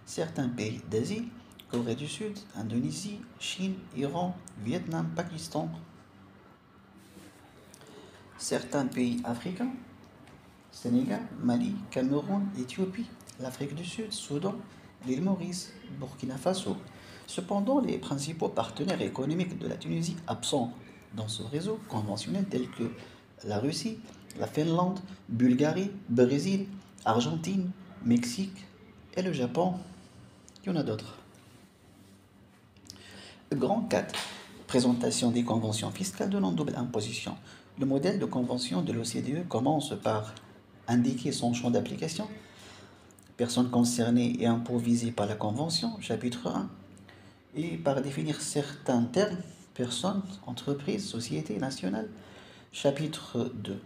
Certains pays d'Asie, Corée du Sud, Indonésie, Chine, Iran, Vietnam, Pakistan. Certains pays africains, Sénégal, Mali, Cameroun, Éthiopie, l'Afrique du Sud, Soudan, l'île Maurice, Burkina Faso. Cependant, les principaux partenaires économiques de la Tunisie absents dans ce réseau conventionnel tels que la Russie, la Finlande, Bulgarie, Brésil, Argentine, Mexique et le Japon. Il y en a d'autres. Grand 4. Présentation des conventions fiscales de non-double imposition. Le modèle de convention de l'OCDE commence par indiquer son champ d'application, personnes concernées et impôts visés par la convention, chapitre 1, et par définir certains termes, personnes, entreprises, sociétés nationales, chapitre 2.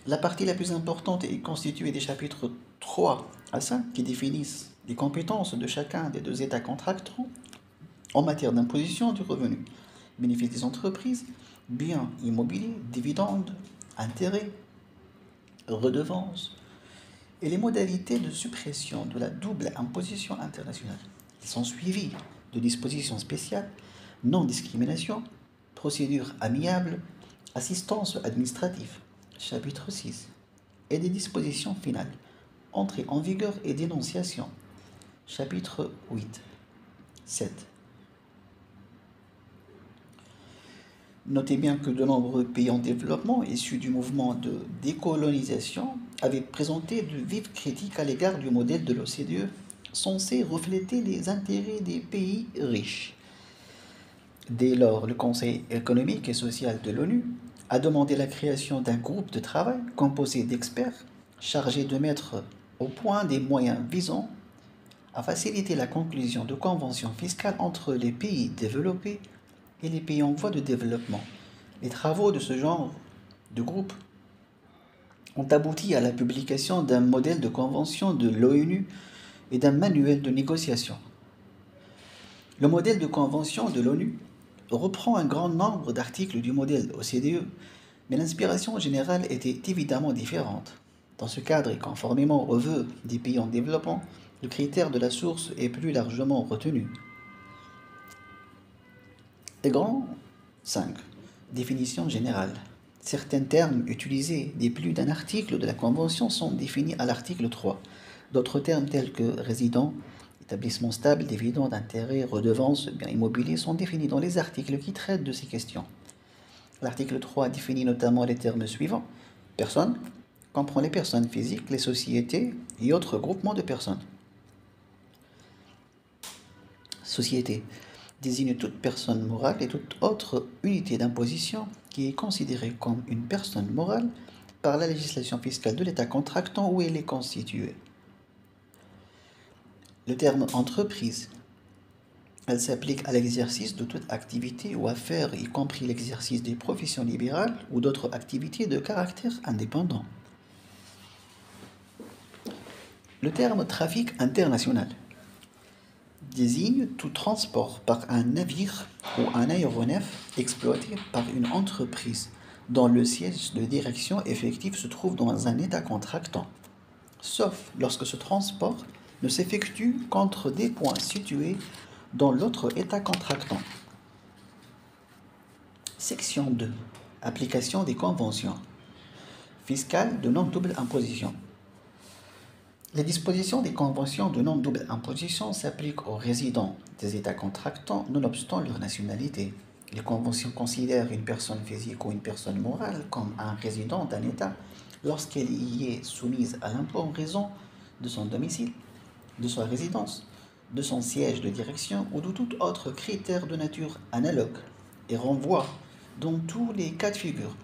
La partie la plus importante est constituée des chapitres 3 à 5 qui définissent les compétences de chacun des deux États contractants en matière d'imposition du revenu, bénéfices des entreprises, biens immobiliers, dividendes, intérêts, redevances et les modalités de suppression de la double imposition internationale. Ils sont suivis de dispositions spéciales, non-discrimination, procédure amiable, assistance administrative, chapitre 6, et des dispositions finales, entrée en vigueur et dénonciation, chapitre 8, 7. Notez bien que de nombreux pays en développement, issus du mouvement de décolonisation, avaient présenté de vives critiques à l'égard du modèle de l'OCDE, censé refléter les intérêts des pays riches. Dès lors, le Conseil économique et social de l'ONU a demandé la création d'un groupe de travail composé d'experts chargés de mettre au point des moyens visant à faciliter la conclusion de conventions fiscales entre les pays développés et les pays en voie de développement. Les travaux de ce genre de groupe ont abouti à la publication d'un modèle de convention de l'ONU et d'un manuel de négociation. Le modèle de convention de l'ONU reprend un grand nombre d'articles du modèle OCDE, mais l'inspiration générale était évidemment différente. Dans ce cadre et conformément aux vœux des pays en développement, le critère de la source est plus largement retenu. Et grand 5. Définition générale. Certains termes utilisés dès plus d'un article de la Convention sont définis à l'article 3. D'autres termes tels que résident, établissement stable, dividende, intérêt, redevance, bien immobilier sont définis dans les articles qui traitent de ces questions. L'article 3 définit notamment les termes suivants. Personne comprend les personnes physiques, les sociétés et autres groupements de personnes. Société désigne toute personne morale et toute autre unité d'imposition qui est considérée comme une personne morale par la législation fiscale de l'État contractant où elle est constituée. Le terme entreprise, elle s'applique à l'exercice de toute activité ou affaire, y compris l'exercice des professions libérales ou d'autres activités de caractère indépendant. Le terme trafic international désigne tout transport par un navire ou un aéronef exploité par une entreprise dont le siège de direction effectif se trouve dans un État contractant, sauf lorsque ce transport ne s'effectue qu'entre des points situés dans l'autre État contractant. Section 2. Application des conventions fiscales de non-double imposition. Les dispositions des conventions de non-double imposition s'appliquent aux résidents des États contractants nonobstant leur nationalité. Les conventions considèrent une personne physique ou une personne morale comme un résident d'un État lorsqu'elle y est soumise à l'impôt en raison de son domicile, de sa résidence, de son siège de direction ou de tout autre critère de nature analogue et renvoie, dans tous les cas de figure,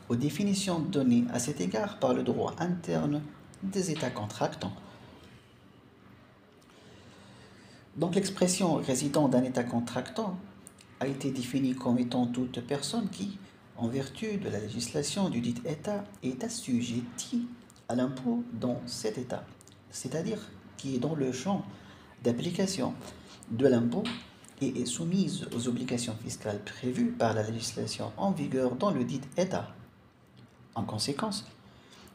aux définitions données à cet égard par le droit interne des États contractants. Donc l'expression résident d'un État contractant a été définie comme étant toute personne qui, en vertu de la législation du dit État, est assujettie à l'impôt dans cet État, c'est-à-dire qui est dans le champ d'application de l'impôt et est soumise aux obligations fiscales prévues par la législation en vigueur dans le dit État. En conséquence,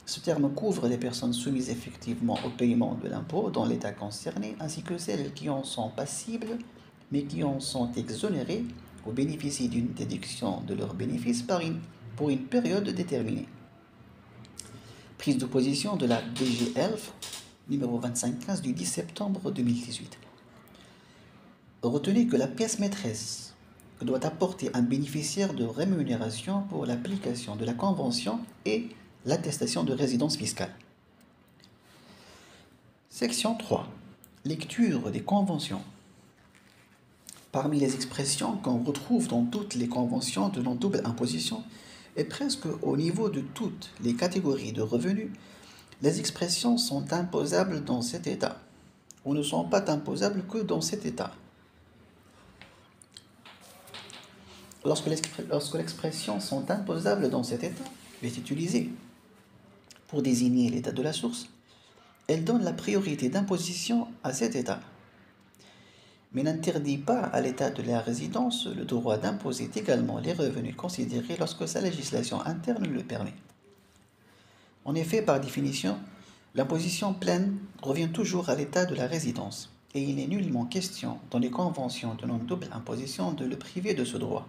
ce terme couvre les personnes soumises effectivement au paiement de l'impôt dans l'État concerné, ainsi que celles qui en sont passibles, mais qui en sont exonérées ou bénéficient d'une déduction de leurs bénéfices pour une période déterminée. Prise de position de la DGELF, numéro 2515 du 10 septembre 2018. Retenez que la pièce maîtresse doit apporter un bénéficiaire de rémunération pour l'application de la convention et l'attestation de résidence fiscale. Section 3. Lecture des conventions. Parmi les expressions qu'on retrouve dans toutes les conventions de non-double imposition et presque au niveau de toutes les catégories de revenus, les expressions sont imposables dans cet État ou ne sont pas imposables que dans cet État. Lorsque l'expression sont imposables dans cet État est utilisée pour désigner l'État de la source, elle donne la priorité d'imposition à cet État, mais n'interdit pas à l'État de la résidence le droit d'imposer également les revenus considérés lorsque sa législation interne le permet. En effet, par définition, l'imposition pleine revient toujours à l'État de la résidence, et il n'est nullement question dans les conventions de non-double imposition de le priver de ce droit,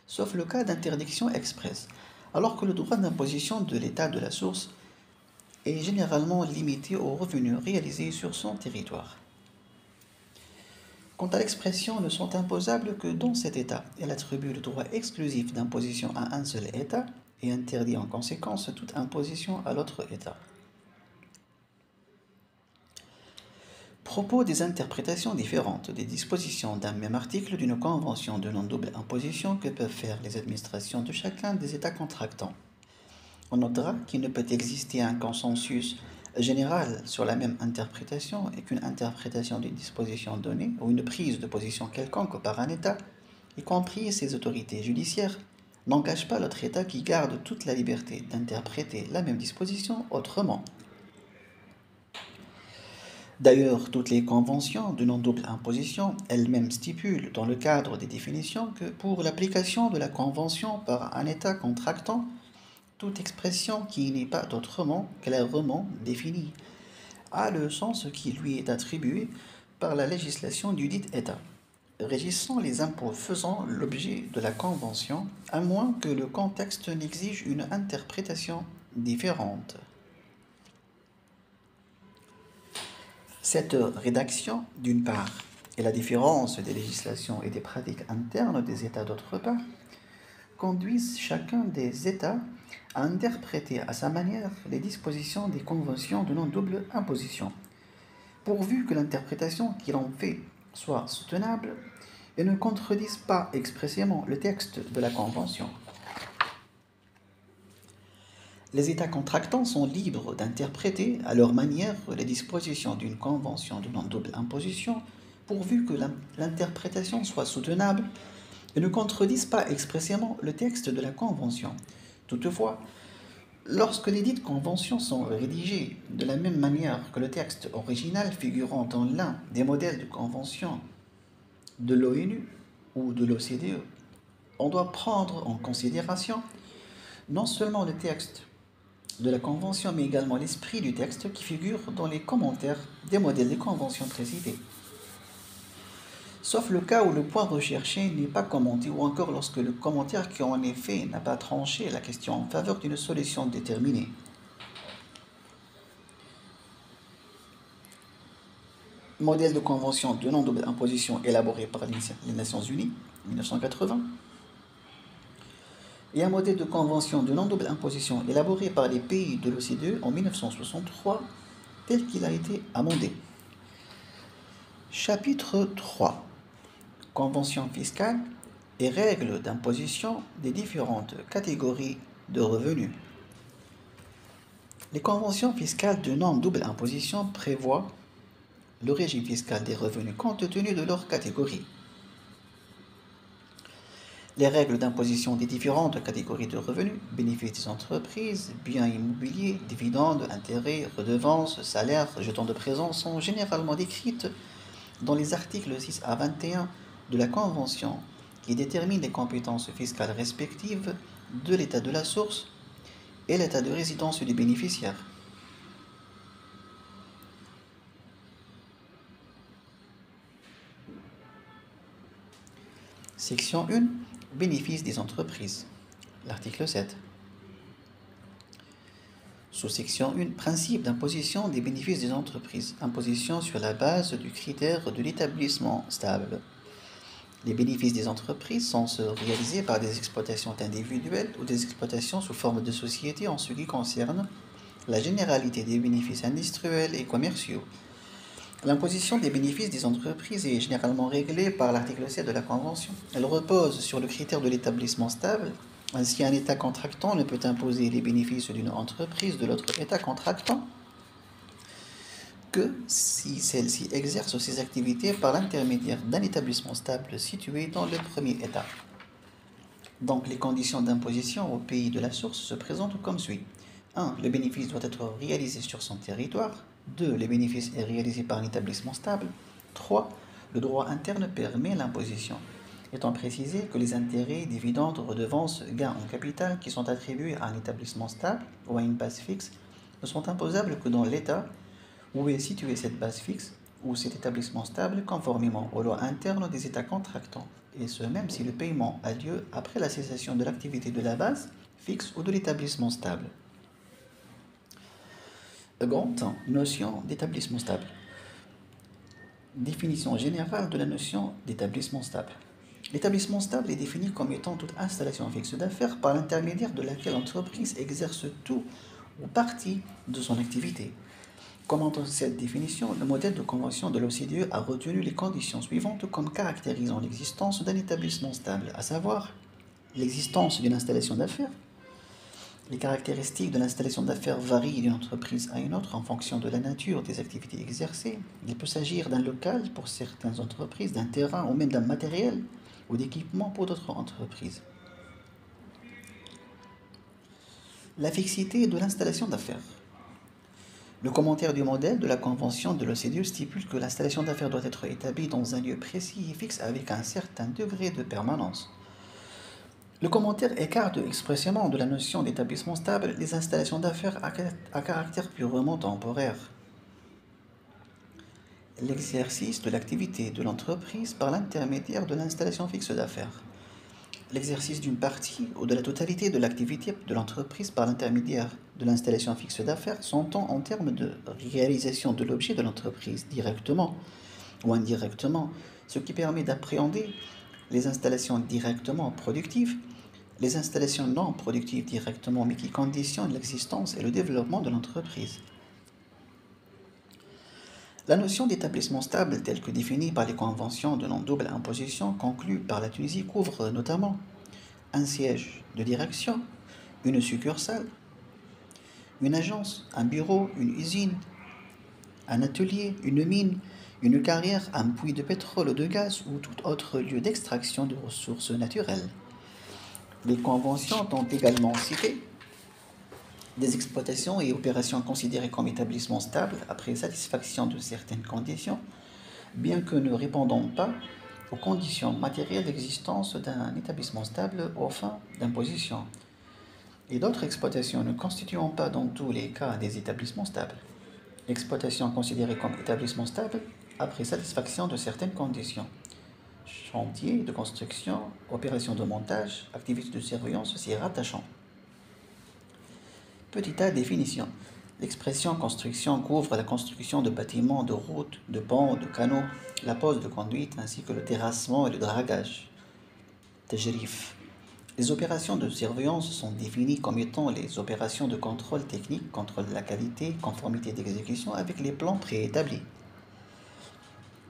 sauf le cas d'interdiction expresse, alors que le droit d'imposition de l'État de la source est généralement limité aux revenus réalisés sur son territoire. Quant à l'expression ne sont imposables que dans cet État, elle attribue le droit exclusif d'imposition à un seul État et interdit en conséquence toute imposition à l'autre État. Propos des interprétations différentes des dispositions d'un même article d'une convention de non-double imposition que peuvent faire les administrations de chacun des États contractants. On notera qu'il ne peut exister un consensus général sur la même interprétation et qu'une interprétation d'une disposition donnée ou une prise de position quelconque par un État, y compris ses autorités judiciaires, n'engage pas l'autre État qui garde toute la liberté d'interpréter la même disposition autrement. D'ailleurs, toutes les conventions de non-double imposition elles-mêmes stipulent dans le cadre des définitions que pour l'application de la convention par un État contractant, toute expression qui n'est pas autrement clairement définie a le sens qui lui est attribué par la législation du dit État, régissant les impôts faisant l'objet de la convention, à moins que le contexte n'exige une interprétation différente. Cette rédaction, d'une part, et la différence des législations et des pratiques internes des États d'autre part, conduisent chacun des États à interpréter à sa manière les dispositions des conventions de non-double imposition, pourvu que l'interprétation qu'il en fait soit soutenable et ne contredise pas expressément le texte de la convention. Les États contractants sont libres d'interpréter à leur manière les dispositions d'une convention de non-double imposition, pourvu que l'interprétation soit soutenable et ne contredise pas expressément le texte de la convention. Toutefois, lorsque les dites conventions sont rédigées de la même manière que le texte original figurant dans l'un des modèles de convention de l'ONU ou de l'OCDE, on doit prendre en considération non seulement le texte de la convention, mais également l'esprit du texte qui figure dans les commentaires des modèles des conventions précitées. Sauf le cas où le point recherché n'est pas commenté ou encore lorsque le commentaire qui en est fait n'a pas tranché la question en faveur d'une solution déterminée. Modèle de convention de non-double imposition élaboré par les Nations Unies, 1980. Et un modèle de convention de non-double imposition élaboré par les pays de l'OCDE en 1963, tel qu'il a été amendé. Chapitre 3. Convention fiscale et règles d'imposition des différentes catégories de revenus. Les conventions fiscales de non-double imposition prévoient le régime fiscal des revenus compte tenu de leur catégorie. Les règles d'imposition des différentes catégories de revenus, bénéfices des entreprises, biens immobiliers, dividendes, intérêts, redevances, salaires, jetons de présence sont généralement décrites dans les articles 6 à 21 de la Convention qui déterminent les compétences fiscales respectives de l'État de la source et l'État de résidence du bénéficiaire. Section 1. Bénéfices des entreprises. L'article 7. Sous-section 1. Principe d'imposition des bénéfices des entreprises. Imposition sur la base du critère de l'établissement stable. Les bénéfices des entreprises sont réalisés par des exploitations individuelles ou des exploitations sous forme de société en ce qui concerne la généralité des bénéfices industriels et commerciaux. L'imposition des bénéfices des entreprises est généralement réglée par l'article 7 de la Convention. Elle repose sur le critère de l'établissement stable. Ainsi, un État contractant ne peut imposer les bénéfices d'une entreprise de l'autre État contractant que si celle-ci exerce ses activités par l'intermédiaire d'un établissement stable situé dans le premier État. Donc, les conditions d'imposition au pays de la source se présentent comme suit. 1. Le bénéfice doit être réalisé sur son territoire. 2. Le bénéfice est réalisé par un établissement stable. 3. Le droit interne permet l'imposition, étant précisé que les intérêts, dividendes, redevances, gains en capital qui sont attribués à un établissement stable ou à une base fixe ne sont imposables que dans l'État où est située cette base fixe ou cet établissement stable conformément aux lois internes des États contractants, et ce même si le paiement a lieu après la cessation de l'activité de la base fixe ou de l'établissement stable. Second, notion d'établissement stable. Définition générale de la notion d'établissement stable. L'établissement stable est défini comme étant toute installation fixe d'affaires par l'intermédiaire de laquelle l'entreprise exerce tout ou partie de son activité. Commentant cette définition, le modèle de convention de l'OCDE a retenu les conditions suivantes comme caractérisant l'existence d'un établissement stable, à savoir l'existence d'une installation d'affaires. Les caractéristiques de l'installation d'affaires varient d'une entreprise à une autre en fonction de la nature des activités exercées. Il peut s'agir d'un local pour certaines entreprises, d'un terrain ou même d'un matériel ou d'équipement pour d'autres entreprises. La fixité de l'installation d'affaires. Le commentaire du modèle de la convention de l'OCDE stipule que l'installation d'affaires doit être établie dans un lieu précis et fixe avec un certain degré de permanence. Le commentaire écarte expressément de la notion d'établissement stable les installations d'affaires à caractère purement temporaire. L'exercice de l'activité de l'entreprise par l'intermédiaire de l'installation fixe d'affaires. L'exercice d'une partie ou de la totalité de l'activité de l'entreprise par l'intermédiaire de l'installation fixe d'affaires s'entend en termes de réalisation de l'objet de l'entreprise directement ou indirectement, ce qui permet d'appréhender les installations directement productives, les installations non productives directement mais qui conditionnent l'existence et le développement de l'entreprise. La notion d'établissement stable, telle que définie par les conventions de non-double imposition conclues par la Tunisie, couvre notamment un siège de direction, une succursale, une agence, un bureau, une usine, un atelier, une mine, une carrière, un puits de pétrole ou de gaz ou tout autre lieu d'extraction de ressources naturelles. Les conventions ont également cité des exploitations et opérations considérées comme établissements stables après satisfaction de certaines conditions, bien que ne répondant pas aux conditions matérielles d'existence d'un établissement stable aux fins d'imposition, et d'autres exploitations ne constituant pas dans tous les cas des établissements stables. L'exploitation considérée comme établissement stable après satisfaction de certaines conditions. Chantier de construction, opération de montage, activité de surveillance s'y rattachant. Petit a, définition. L'expression construction couvre la construction de bâtiments, de routes, de ponts, de canaux, la pose de conduite ainsi que le terrassement et le dragage. Tajrif. Les opérations de surveillance sont définies comme étant les opérations de contrôle technique, contrôle de la qualité, conformité d'exécution avec les plans préétablis.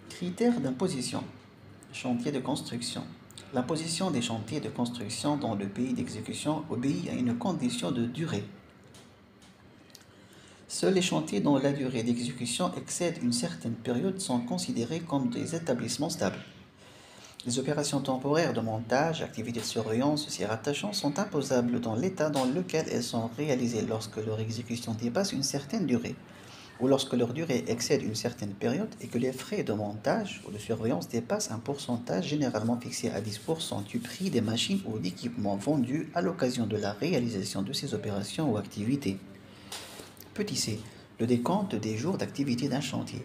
Critères d'imposition. Chantier de construction. La position des chantiers de construction dans le pays d'exécution obéit à une condition de durée. Seuls les chantiers dont la durée d'exécution excède une certaine période sont considérés comme des établissements stables. Les opérations temporaires de montage, activités de surveillance s'y rattachant sont imposables dans l'état dans lequel elles sont réalisées lorsque leur exécution dépasse une certaine durée, ou lorsque leur durée excède une certaine période et que les frais de montage ou de surveillance dépassent un pourcentage généralement fixé à 10% du prix des machines ou d'équipements vendus à l'occasion de la réalisation de ces opérations ou activités. Petit c. Le décompte des jours d'activité d'un chantier.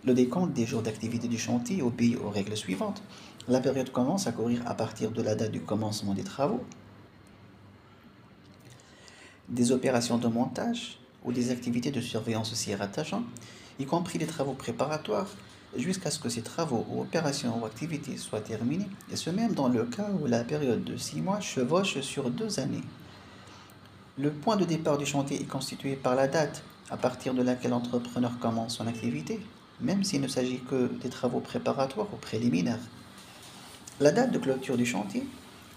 Le décompte des jours d'activité du chantier obéit aux règles suivantes. La période commence à courir à partir de la date du commencement des travaux, des opérations de montage ou des activités de surveillance s'y rattachant, y compris les travaux préparatoires, jusqu'à ce que ces travaux ou opérations ou activités soient terminés, et ce même dans le cas où la période de 6 mois chevauche sur 2 années. Le point de départ du chantier est constitué par la date à partir de laquelle l'entrepreneur commence son activité, même s'il ne s'agit que des travaux préparatoires ou préliminaires. La date de clôture du chantier,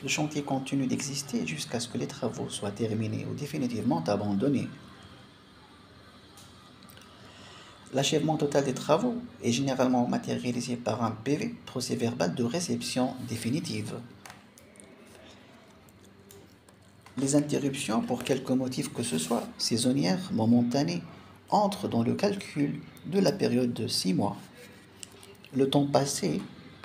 le chantier continue d'exister jusqu'à ce que les travaux soient terminés ou définitivement abandonnés. L'achèvement total des travaux est généralement matérialisé par un PV, procès-verbal de réception définitive. Les interruptions, pour quelque motif que ce soit, saisonnières, momentanées, entrent dans le calcul de la période de 6 mois. Le temps passé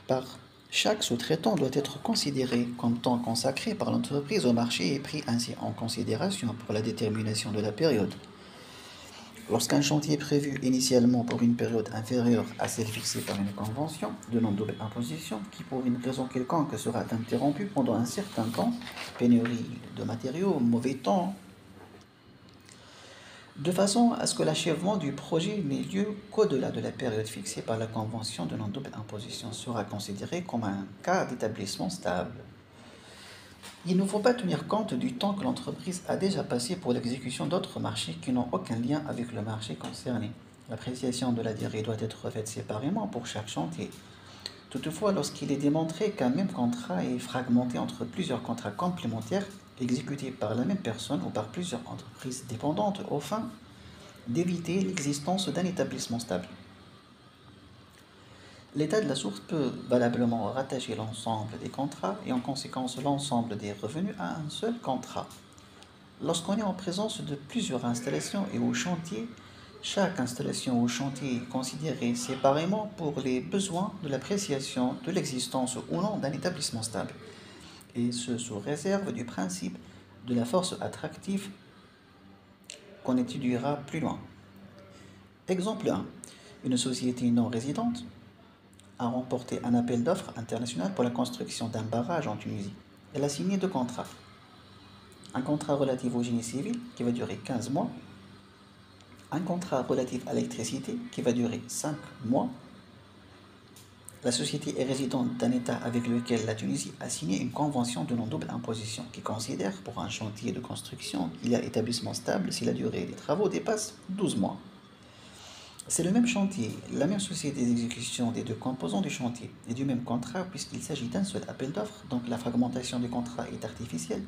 par chaque sous-traitant doit être considéré comme temps consacré par l'entreprise au marché et pris ainsi en considération pour la détermination de la période. Lorsqu'un chantier est prévu initialement pour une période inférieure à celle fixée par une convention de non-double imposition, qui pour une raison quelconque sera interrompue pendant un certain temps, pénurie de matériaux, mauvais temps, de façon à ce que l'achèvement du projet n'ait lieu qu'au-delà de la période fixée par la convention de non-double imposition, sera considéré comme un cas d'établissement stable. Il ne faut pas tenir compte du temps que l'entreprise a déjà passé pour l'exécution d'autres marchés qui n'ont aucun lien avec le marché concerné. L'appréciation de la durée doit être faite séparément pour chaque chantier. Toutefois, lorsqu'il est démontré qu'un même contrat est fragmenté entre plusieurs contrats complémentaires exécutés par la même personne ou par plusieurs entreprises dépendantes, au fin d'éviter l'existence d'un établissement stable. L'état de la source peut valablement rattacher l'ensemble des contrats et en conséquence l'ensemble des revenus à un seul contrat. Lorsqu'on est en présence de plusieurs installations et au chantier, chaque installation ou chantier est considérée séparément pour les besoins de l'appréciation de l'existence ou non d'un établissement stable, et ce sous réserve du principe de la force attractive qu'on étudiera plus loin. Exemple 1. Une société non résidente a remporté un appel d'offres international pour la construction d'un barrage en Tunisie. Elle a signé 2 contrats. Un contrat relatif au génie civil qui va durer 15 mois, un contrat relatif à l'électricité qui va durer 5 mois. La société est résidente d'un État avec lequel la Tunisie a signé une convention de non-double imposition qui considère pour un chantier de construction qu'il y a établissement stable si la durée des travaux dépasse 12 mois. C'est le même chantier, la même société d'exécution des 2 composants du chantier et du même contrat puisqu'il s'agit d'un seul appel d'offres, donc la fragmentation du contrat est artificielle,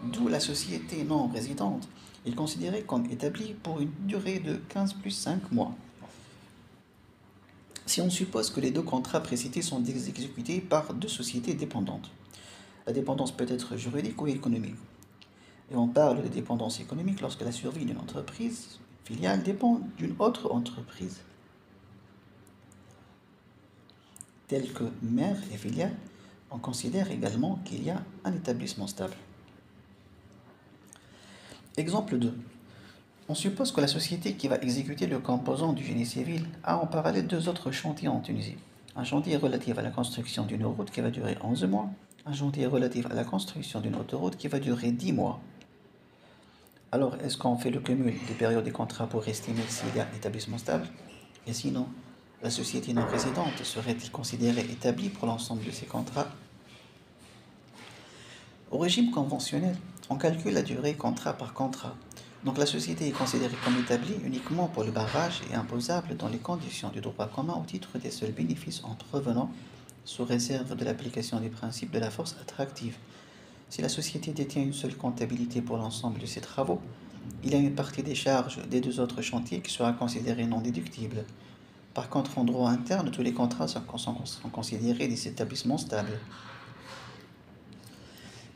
d'où la société non résidente est considérée comme établie pour une durée de 15 plus 5 mois. Si on suppose que les 2 contrats précités sont exécutés par 2 sociétés dépendantes, la dépendance peut être juridique ou économique. Et on parle de dépendance économique lorsque la survie d'une entreprise filiale dépend d'une autre entreprise, telle que mère et filiale. On considère également qu'il y a un établissement stable. Exemple 2. On suppose que la société qui va exécuter le composant du génie civil a en parallèle 2 autres chantiers en Tunisie. Un chantier relatif à la construction d'une route qui va durer 11 mois, un chantier relatif à la construction d'une autoroute qui va durer 10 mois. Alors, est-ce qu'on fait le cumul des périodes des contrats pour estimer s'il y a un établissement stable? Et sinon, la société non résidente serait-elle considérée établie pour l'ensemble de ces contrats? Au régime conventionnel, on calcule la durée contrat par contrat. Donc la société est considérée comme établie uniquement pour le barrage et imposable dans les conditions du droit commun au titre des seuls bénéfices en provenant sous réserve de l'application des principes de la force attractive. Si la société détient une seule comptabilité pour l'ensemble de ses travaux, il y a une partie des charges des deux autres chantiers qui sera considérée non déductible. Par contre, en droit interne, tous les contrats sont considérés des établissements stables.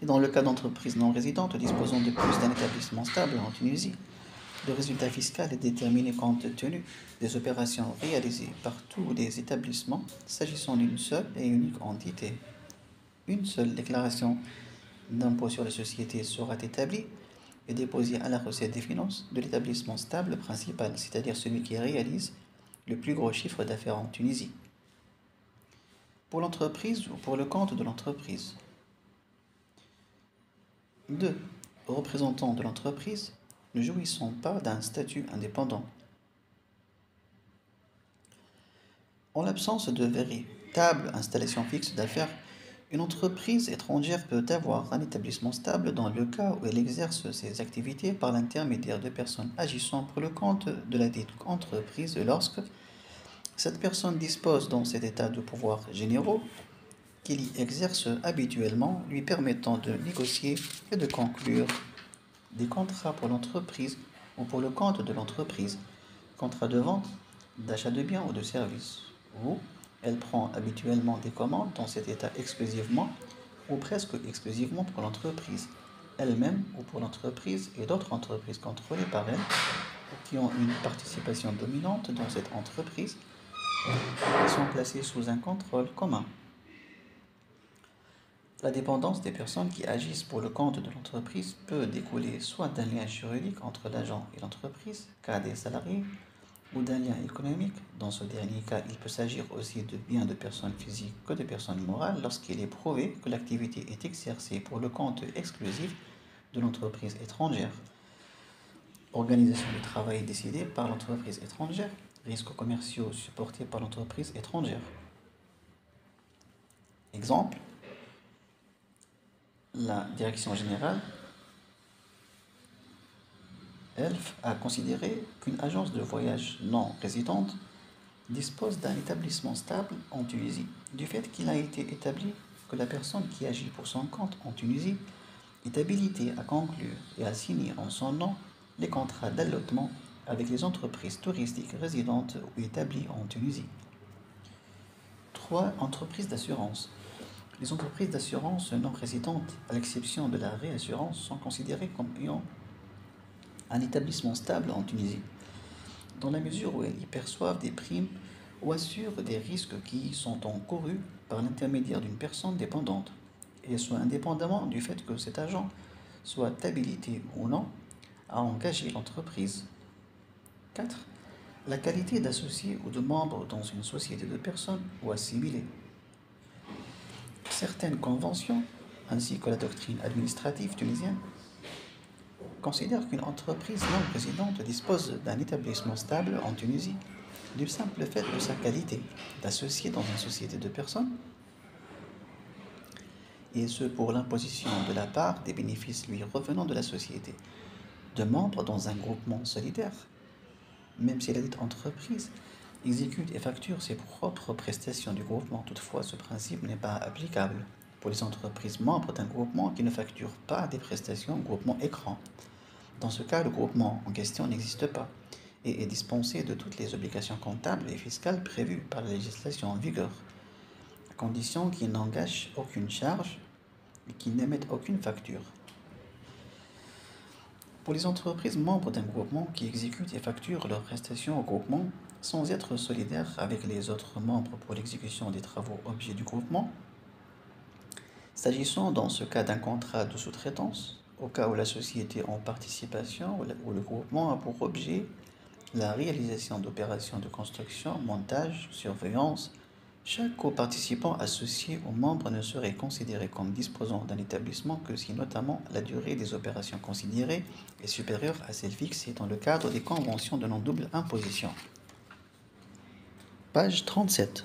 Et dans le cas d'entreprises non résidentes disposant de plus d'un établissement stable en Tunisie, le résultat fiscal est déterminé compte tenu des opérations réalisées par tous les établissements s'agissant d'une seule et unique entité. Une seule déclaration d'impôt sur les sociétés sera établie et déposée à la recette des finances de l'établissement stable principal, c'est-à-dire celui qui réalise le plus gros chiffre d'affaires en Tunisie. Pour l'entreprise ou pour le compte de l'entreprise. 2. Représentants de l'entreprise ne jouissant pas d'un statut indépendant. En l'absence de véritable installation fixe d'affaires, une entreprise étrangère peut avoir un établissement stable dans le cas où elle exerce ses activités par l'intermédiaire de personnes agissant pour le compte de la dite entreprise lorsque cette personne dispose dans cet état de pouvoirs généraux qu'il y exerce habituellement, lui permettant de négocier et de conclure des contrats pour l'entreprise ou pour le compte de l'entreprise, contrats de vente, d'achat de biens ou de services, où elle prend habituellement des commandes dans cet état exclusivement ou presque exclusivement pour l'entreprise elle-même ou pour l'entreprise et d'autres entreprises contrôlées par elle ou qui ont une participation dominante dans cette entreprise et sont placées sous un contrôle commun. La dépendance des personnes qui agissent pour le compte de l'entreprise peut découler soit d'un lien juridique entre l'agent et l'entreprise, cas des salariés, ou d'un lien économique. Dans ce dernier cas, il peut s'agir aussi de bien de personnes physiques que de personnes morales lorsqu'il est prouvé que l'activité est exercée pour le compte exclusif de l'entreprise étrangère. Organisation du travail décidée par l'entreprise étrangère, risques commerciaux supportés par l'entreprise étrangère. Exemple, la direction générale, ELF, a considéré qu'une agence de voyage non résidente dispose d'un établissement stable en Tunisie, du fait qu'il a été établi que la personne qui agit pour son compte en Tunisie est habilitée à conclure et à signer en son nom les contrats d'allotement avec les entreprises touristiques résidentes ou établies en Tunisie. 3. Entreprises d'assurance. Les entreprises d'assurance non résidentes, à l'exception de la réassurance, sont considérées comme ayant un établissement stable en Tunisie, dans la mesure où elles y perçoivent des primes ou assurent des risques qui y sont encourus par l'intermédiaire d'une personne dépendante, et ce indépendamment du fait que cet agent soit habilité ou non à engager l'entreprise. 4. La qualité d'associé ou de membre dans une société de personnes ou assimilé. Certaines conventions, ainsi que la doctrine administrative tunisienne, considèrent qu'une entreprise non résidente dispose d'un établissement stable en Tunisie du simple fait de sa qualité d'associé dans une société de personnes, et ce pour l'imposition de la part des bénéfices lui revenant de la société, de membre dans un groupement solidaire, même si la dite entreprise exécute et facture ses propres prestations du groupement. Toutefois, ce principe n'est pas applicable pour les entreprises membres d'un groupement qui ne facturent pas des prestations au groupement écran. Dans ce cas, le groupement en question n'existe pas et est dispensé de toutes les obligations comptables et fiscales prévues par la législation en vigueur, à condition qu'il n'engage aucune charge et qu'il n'émette aucune facture. Pour les entreprises membres d'un groupement qui exécutent et facturent leurs prestations au groupement sans être solidaires avec les autres membres pour l'exécution des travaux objets du groupement, s'agissant dans ce cas d'un contrat de sous-traitance, au cas où la société en participation ou le groupement a pour objet la réalisation d'opérations de construction, montage, surveillance, chaque coparticipant associé aux membres ne serait considéré comme disposant d'un établissement que si notamment la durée des opérations considérées est supérieure à celle fixée dans le cadre des conventions de non-double imposition. Page 37.